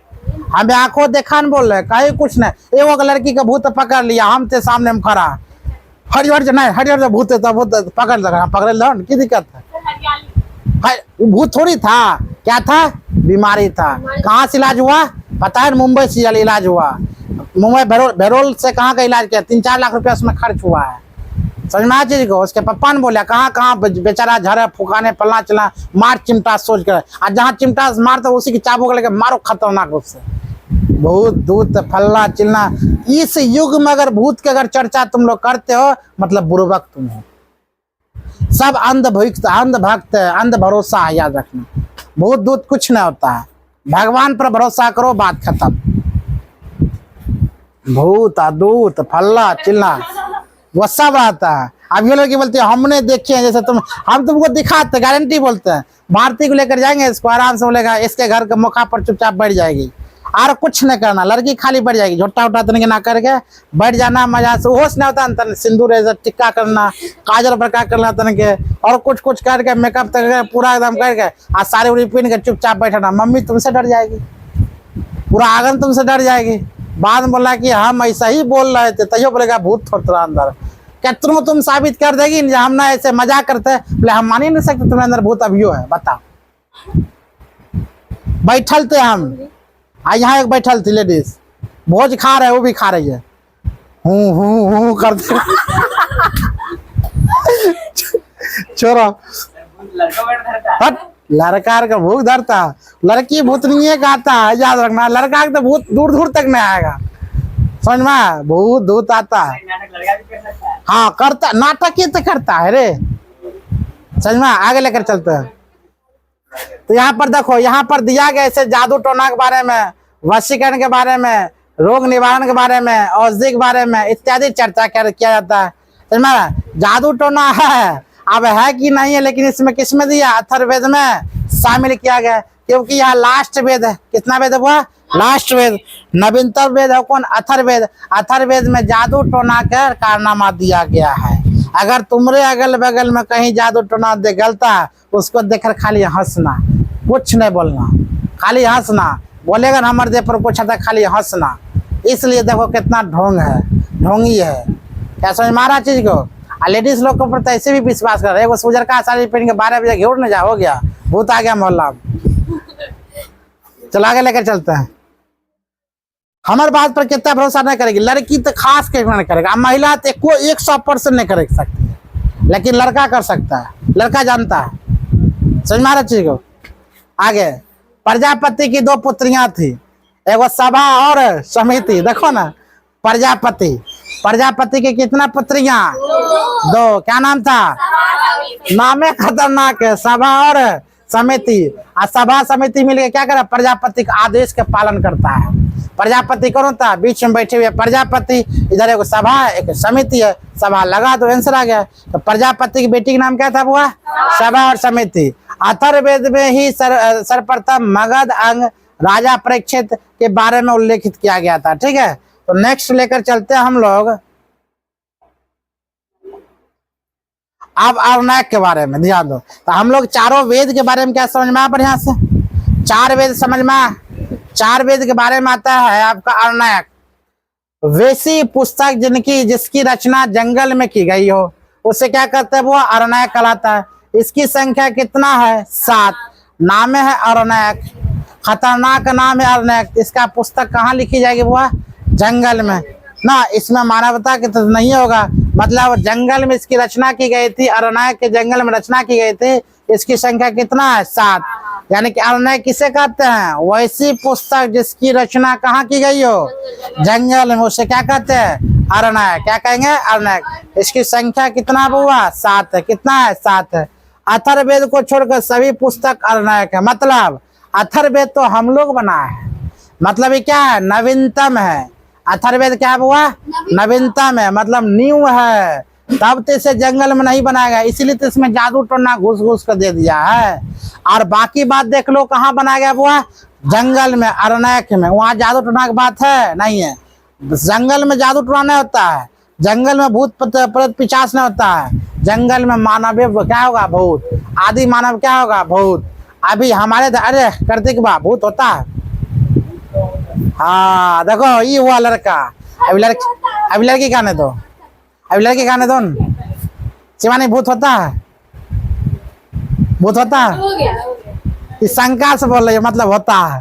हमें आंखों देखा न बोल रहे, कहीं कुछ नहीं। एगो लड़की का भूत पकड़ लिया, हम थे सामने में खड़ा, हरिहर नहीं हरिहर भूत पकड़ लगा, पकड़ लो की दिक्कत है। भूत थोड़ी था, क्या था, बीमारी था। कहाँ से इलाज हुआ पता है, मुंबई से इलाज हुआ। मुंबई बेरोल से कहाँ का इलाज किया, 3-4 लाख रुपया उसमें खर्च हुआ है। समझ में आया चीज को। उसके पप्पा ने बोला कहाँ बेचारा झरे फुकाने पलना चला, मार चिमटा सोच कर, और जहाँ चिमटा मारता उसी की चाबुक लेके मारो, खतरनाक उससे। भूत दूत फल्ला चिलना, इस युग में अगर भूत की अगर चर्चा तुम लोग करते हो मतलब बुर्बक तुम हो। सब अंध भक्त अंध भरोसा है, याद रखना। भूत दूत कुछ नहीं होता है, भगवान पर भरोसा करो, बात खत्म। भूत दूत फल्ला चिल्ला वो सब आता है। अब ये लोग बोलते हैं हमने देखे हैं, जैसे हम तुमको दिखाते, गारंटी बोलते हैं। भारती को लेकर जाएंगे, इसको आराम से बोलेगा, इसके घर के मौका पर चुपचाप बैठ जाएगी, और कुछ नहीं करना, लड़की खाली बैठ जाएगी, झोटा उठा तन के ना करके बैठ जाना, मजा से होश नहीं होता तन, सिंदूर टिक्का करना, काजल प्रकार करना तन के, और कुछ करके मेकअप तक पूरा एकदम करके और सारे उड़ी पहन के चुपचाप बैठना। मम्मी तुमसे डर जाएगी, पूरा आंगन तुमसे डर जाएगी। बाद में बोला कि हम ऐसा ही बोल रहे थे, तैयो बोलेगा भूत थोड़ा अंदर। क्या तुम साबित कर देगी, हम ना ऐसे मजाक करते, बोले हम मान ही नहीं सकते तुम्हारे अंदर भूत अभियो है, बताओ। बैठल थे हम, यहाँ एक बैठल थी लेडीज, भोज खा रहे, वो भी खा रही है, हूँ करते। छोड़ो, लड़का का भूत धरता, लड़की भूत नहीं है कहता है, याद रखना। लड़का तो भूत दूर दूर तक नहीं आएगा, समझ में। भूत दूत आता है, हाँ करता, नाटक ही तो करता है रे, समझ में। आगे लेकर चलते हैं। तो यहाँ पर देखो, यहाँ पर दिया गया ऐसे जादू टोना के बारे में, वशीकरण के बारे में, रोग निवारण के बारे में, औषधि के बारे में इत्यादि चर्चा किया जाता है, समझ में। जादू टोना है, अब है कि नहीं है, लेकिन इसमें किसमें दिया, अथर्ववेद में शामिल किया गया, क्योंकि यह लास्ट वेद है। कितना वेद हुआ, लास्ट वेद, नवीनतम वेद है कौन, अथर्ववेद। अथर्ववेद में जादू टोना का कारनामा दिया गया है। अगर तुम्हारे अगल बगल में कहीं जादू टोना गलता, उसको देखकर खाली हंसना, कुछ नहीं बोलना, खाली हंसना। बोलेगा ना हमारे देह पर कुछ आता, खाली हंसना। इसलिए देखो कितना ढोंग है, ढोंगी है, क्या समझ मारा चीज को। लेडीज लोग के ऊपर ऐसे भी विश्वास कर रहे, उजर का साड़ी पहन के 12 बजे घेर न जा, हो गया भूत आ गया मोहल्ला में। चलो आगे लेकर चलते हैं। हमारे बात पर कितना भरोसा नहीं करेगी, लड़की तो खास के नहीं करेगा, महिला तो 100% नहीं कर सकती है, लेकिन लड़का कर सकता है, लड़का जानता है, समझ मारा चीज को। आगे, प्रजापति की 2 पुत्रियां थी, एगो सभा और समिति। देखो ना, प्रजापति की कितना पुत्रियां, 2। क्या नाम था, नामे खतरनाक है, सभा और समिति। और सभा समिति मिलकर क्या करे, प्रजापति के आदेश के पालन करता है। प्रजापति कौन था, बीच में बैठे हुए प्रजापति, इधर एक सभा है, एक समिति है। सभा लगा तो आंसर आ गया। तो प्रजापति की बेटी का नाम क्या था, हुआ सभा और समिति। अथर्ववेद में ही सर्वप्रथम मगध अंग राजा परीक्षित के बारे में उल्लेखित किया गया था। ठीक है, तो नेक्स्ट लेकर चलते हैं हम लोग अब अरण्यक के बारे में, ध्यान दो। तो हम लोग चारों वेद के बारे में क्या समझ में आया बढ़िया से, 4 वेद समझ में। 4 वेद के बारे में आता है आपका अरण्यक, वैसी पुस्तक जिसकी रचना जंगल में की गई हो, उसे क्या कहते हैं, वो अरण्यक कहलाता है। इसकी संख्या कितना है, 7। नाम है अरण्यक, खतरनाक नाम है अरण्यक। इसका पुस्तक कहाँ लिखी जाएगी, वो जंगल में ना। इसमें मानवता के तो नहीं होगा, मतलब जंगल में इसकी रचना की गई थी, अरण्यक के जंगल में रचना की गई थी। इसकी संख्या कितना है, 7। यानी कि अरण्य किसे कहते हैं? वैसी पुस्तक जिसकी रचना कहाँ की गई हो? जंगल में, उसे क्या कहते हैं? अरण्य। क्या कहेंगे? अरण्य। इसकी संख्या कितना हुआ? 7 है। कितना है? 7 है। अथर्ववेद को छोड़कर सभी पुस्तक अरण्य है। मतलब अथर्ववेद तो हम लोग बनाए हैं, मतलब ये क्या है? नवीनतम है। अथर्ववेद क्या हुआ? नवीनतम है, मतलब न्यू है। तब तो इसे जंगल में नहीं बनाया गया, इसीलिए तो इसमें जादू टोना घुस घुस कर दे दिया है। और बाकी बात देख लो, कहाँ बनाया गया हुआ? जंगल में, अरण्य में। वहाँ जादू टोना की बात है? नहीं है। जंगल में जादू टोना नहीं होता है। जंगल में भूत प्रेत पिशाच नहीं होता है। जंगल में मानव क्या होगा? भूत। आदि मानव क्या होगा? भूत। अभी हमारे अरे करते के बाद भूत होता है। हाँ देखो, ये हुआ लड़का। अभी लड़की गाने दो, अभी लड़की गाने दो। शिवानी, भूत होता है? भूत होता है? इस शंका से बोल रही है, मतलब होता है।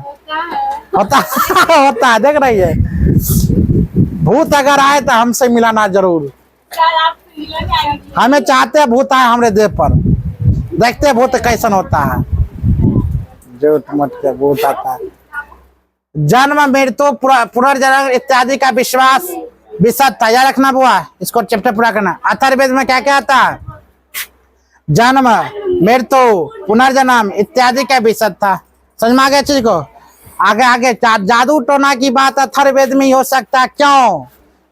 होता होता है। देख रही है, भूत अगर आए तो हमसे मिलाना जरूर। हमें चाहते हैं भूत आए हमारे देह पर, देखते हैं भूत कैसन होता है। झूठ मत के, भूत आता है। जन्म, मृत्यु, पुनर्जन्म इत्यादि का विश्वास विशद था। याद रखना बुआ, इसको चैप्टर पूरा करना। अथर्ववेद में क्या क्या आता है? जन्म, मृत्यु, पुनर्जन्म इत्यादि का विशद था। समझ में आ गया चीज को? आगे आगे जादू टोना की बात अथर्ववेद में ही हो सकता है। क्यों?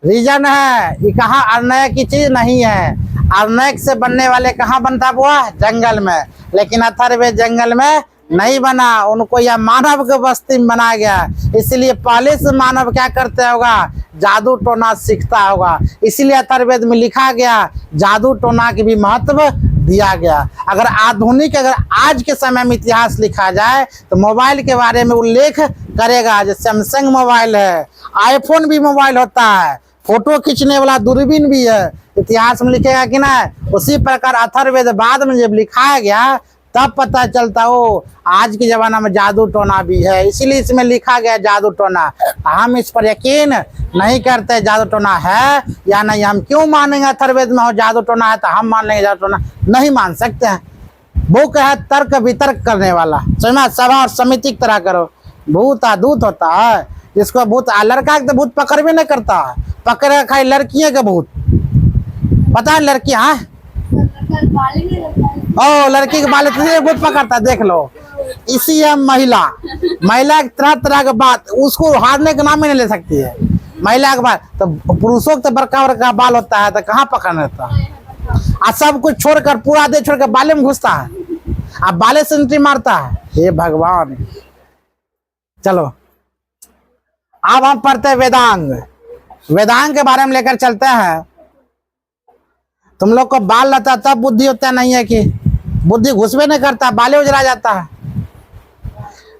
रीजन है, ये कहाँ अरण्य की चीज नहीं है। अरण्य से बनने वाले कहाँ बनता बुआ? जंगल में। लेकिन अथर्ववेद जंगल में नहीं बना, उनको यह मानव के बस्ती में बनाया गया। इसलिए पहले से मानव क्या करते होगा? जादू टोना सीखता होगा। इसीलिए अथर्ववेद में लिखा गया, जादू टोना की भी महत्व दिया गया। अगर आधुनिक, अगर आज के समय में इतिहास लिखा जाए तो मोबाइल के बारे में उल्लेख करेगा। जैसे सैमसंग मोबाइल है, आईफोन भी मोबाइल होता है, फोटो खींचने वाला दूरबीन भी है, इतिहास में लिखेगा कि ना। उसी प्रकार अथर्ववेद बाद में जब लिखाया गया तब पता चलता हो आज के जमाना में जादू टोना भी है। इसीलिए इसमें लिखा गया जादू टोना। हम इस पर यकीन नहीं करते जादू टोना है या नहीं। हम क्यों मानेंगे अथर्ववेद में हो जादू टोना है तो हम मान लेंगे जादू टोना? नहीं मान सकते हैं। बुक है तर्क वितर्क करने वाला, समझना, सभा और समिति की तरह करो। भूत दूत होता है, जिसको भूत लड़का तो भूत पकड़ भी नहीं करता, पकड़ खाई लड़कियां के भूत। पता है लड़कियां? ओ लड़की के बाल भूत पकड़ता, देख लो। इसी है महिला। महिला तरह तरह के बात, उसको हारने का नाम ही नहीं ले सकती है। महिला के बाल तो पुरुषों के तो बड़का बड़का बाल होता है, तो कहाँ पकड़ने होता है? आ सब कुछ छोड़कर, पूरा देह छोड़कर बाले में घुसता है, अब बाले से एंट्री मारता है। हे भगवान। चलो अब हम पढ़ते हैं वेदांग। वेदांग के बारे में लेकर चलते हैं। तुम लोग को बाल रहता तब बुद्धि होता नहीं है कि बुद्धि घुसबे नहीं करता, बाले उजरा जाता है।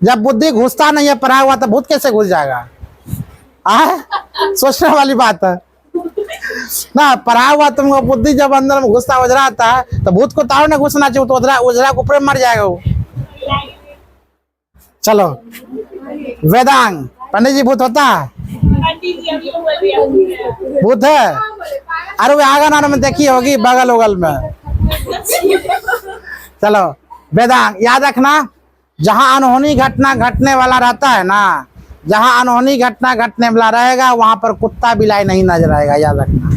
जब बुद्धि घुसता नहीं है पढ़ा हुआ तो भूत कैसे घुस जाएगा? सोचने वाली बात है ना। पढ़ा हुआ तुमको बुद्धि जब अंदर में घुसता उजराता है तो भूत को ताव नहीं घुसना चाहिए, तो उजरा को ऊपर मर जाएगा वो। चलो वेदांग। पंडित जी भूत होता है? भूत है? अरे वो आगा नाम में देखी होगी बगल उगल में। चलो वेदांग याद रखना। जहां अनहोनी घटना घटने वाला रहता है ना, जहां अनहोनी घटना घटने वाला रहेगा वहां पर कुत्ता बिलाई नहीं नजर आएगा। याद रखना,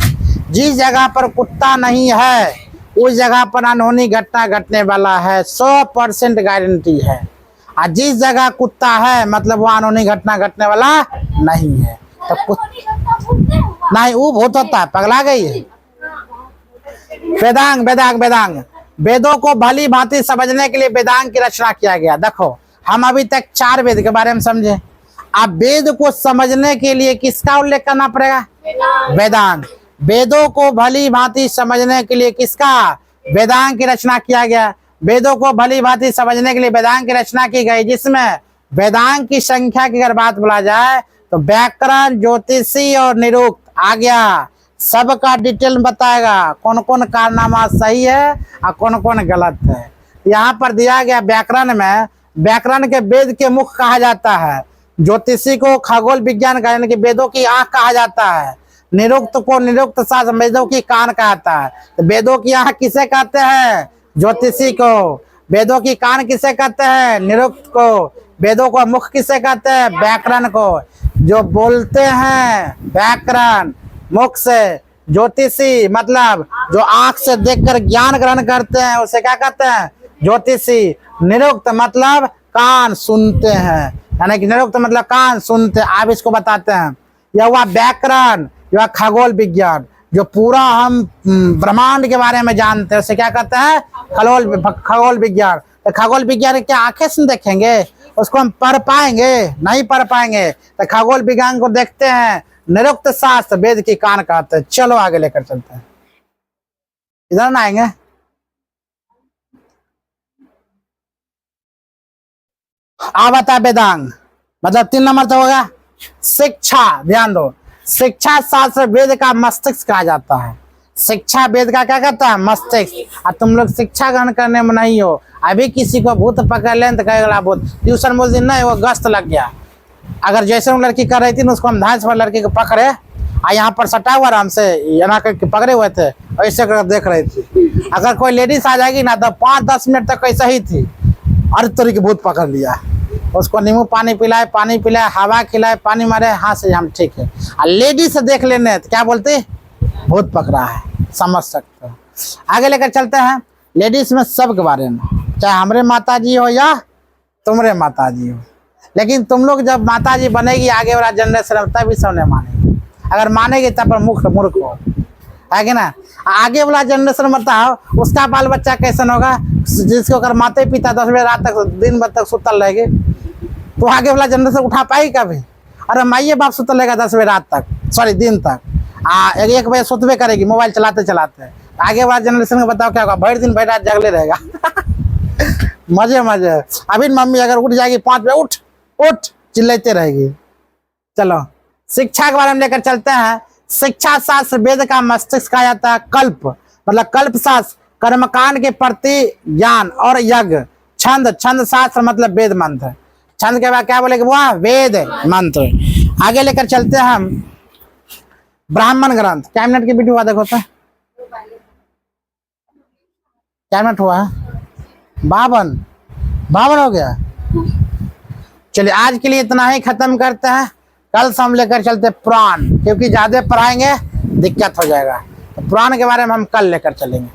जिस जगह पर कुत्ता नहीं है उस जगह पर अनहोनी घटना घटने वाला है, 100% गारंटी है। और जिस जगह कुत्ता है मतलब वहां अनहोनी घटना घटने वाला नहीं है। तो नहीं, वो भूत होता है, पगला गई है। वेदांग वेदांग वेदांग वेदों को भली भांति समझने के लिए वेदांग की रचना किया गया। देखो हम अभी तक 4 वेद के बारे में समझे। अब वेद को समझने के लिए किसका उल्लेख करना पड़ेगा? वेदांग। वेदों को भली भांति समझने के लिए किसका? वेदांग की रचना किया गया। वेदों को भली भांति समझने के लिए वेदांग की रचना की गई, जिसमें वेदांग की संख्या की अगर बात बोला जाए तो व्याकरण, ज्योतिषी और निरुक्त आ गया। सबका डिटेल में बताएगा कौन कौन कारनामा सही है और कौन कौन गलत है। यहाँ पर दिया गया व्याकरण में, व्याकरण के वेद के मुख कहा जाता है, ज्योतिषी को खगोल विज्ञान का यानी कि वेदों की आंख कहा जाता है, निरुक्त को निरुक्त शास्त्र वेदों की कान कहता है। तो वेदों की आंख किसे कहते हैं? ज्योतिषी को। वेदों की कान किसे कहते हैं? निरुक्त को। वेदों को मुख किसे कहते हैं? व्याकरण को। जो बोलते हैं व्याकरण मुख से, ज्योतिषी मतलब जो आंख से देखकर ज्ञान ग्रहण करते हैं उसे क्या कहते हैं? ज्योतिषी। निरुक्त मतलब कान सुनते हैं, यानी कि निरुक्त मतलब कान सुनते हैं। आप इसको बताते हैं। यह हुआ व्याकरण, यह खगोल विज्ञान, जो पूरा हम ब्रह्मांड के बारे में जानते हैं उसे क्या कहते हैं? खगोल विज्ञान। तो खगोल विज्ञान क्या आंखें से देखेंगे? उसको हम पढ़ पाएंगे? नहीं पढ़ पाएंगे। तो खगोल विज्ञान को देखते हैं निरुक्त शास्त्र, वेद की कान कहते हैं। चलो आगे लेकर चलते हैं। इधर ना आएंगे? बता वेदांग मतलब 3 नंबर तो होगा शिक्षा। ध्यान दो, शिक्षा शास्त्र वेद का मस्तिष्क कहा जाता है। शिक्षा वेद का क्या कहता है? मस्तिष्क। और तुम लोग शिक्षा ग्रहण करने में नहीं हो। अभी किसी को भूत पकड़ लें तो कहेगा भूत। ट्यूशन बोल दिन नहीं, वो गस्त लग गया। अगर जैसे लड़की कर रही थी ना उसको हम धांस पर लड़की को पकड़े और यहाँ पर सटा हुआ आराम से यहाँ करके पकड़े हुए थे, ऐसे कर देख रही थी। अगर कोई लेडीज आ जाएगी ना तो 5-10 मिनट तक ऐसा ही थी। हर तरह की भूत पकड़ लिया। उसको नींबू पानी पिलाए, हवा खिलाए, पानी मारे, हाँ से हम ठीक है। और लेडीज से देख लेने तो क्या बोलते? भूत पकड़ा है। समझ सकते हो। आगे लेकर चलते हैं लेडीज में सब के बारे में, चाहे हमारे माता जी हो या तुम्हारे माता जी हो। लेकिन तुम लोग जब माता जी बनेगी आगे वाला जनरेशन में तभी सब नहीं मानेगी। अगर मानेगी तब पर मूर्ख हो, है कि ना? आगे वाला जनरेशन बताओ उसका बाल बच्चा कैसन होगा? जिसको अगर माता पिता 10 बजे रात तक दिन भर तक सुतल रहेगी तो आगे वाला जनरेशन उठा पाएगी कभी? अरे माइए बाप सुतल रहेगा 10 बजे रात तक, सॉरी दिन तक, 1 बजे सुतबे करेगी मोबाइल चलाते चलाते। आगे वाला जनरेशन को बताओ क्या होगा? भर दिन भर रात जगले रहेगा। मजे अभी मम्मी अगर उठ जाएगी 5 बजे उठ उठ चिल्लाते रहेगी। चलो शिक्षा के बारे में लेकर चलते हैं। शिक्षा शास्त्र वेद का मस्तिष्क कहा जाता है। कल्प मतलब कल्प शास्त्र कर्मकांड के प्रति ज्ञान और यज्ञ। छंद शास्त्र मतलब वेद मंत्र। छंद के बाद क्या बोलेगे? वो वेद मंत्र। आगे लेकर चलते हैं हम ब्राह्मण ग्रंथ। क्या मिनट की वीडियो हुआ देखो तो? क्या मिनट हुआ है? 52 हो गया। चलिए आज के लिए इतना ही खत्म करते हैं। कल से हम लेकर चलते पुराण, क्योंकि ज्यादा पढ़ाएंगे दिक्कत हो जाएगा। तो पुराण के बारे में हम कल लेकर चलेंगे।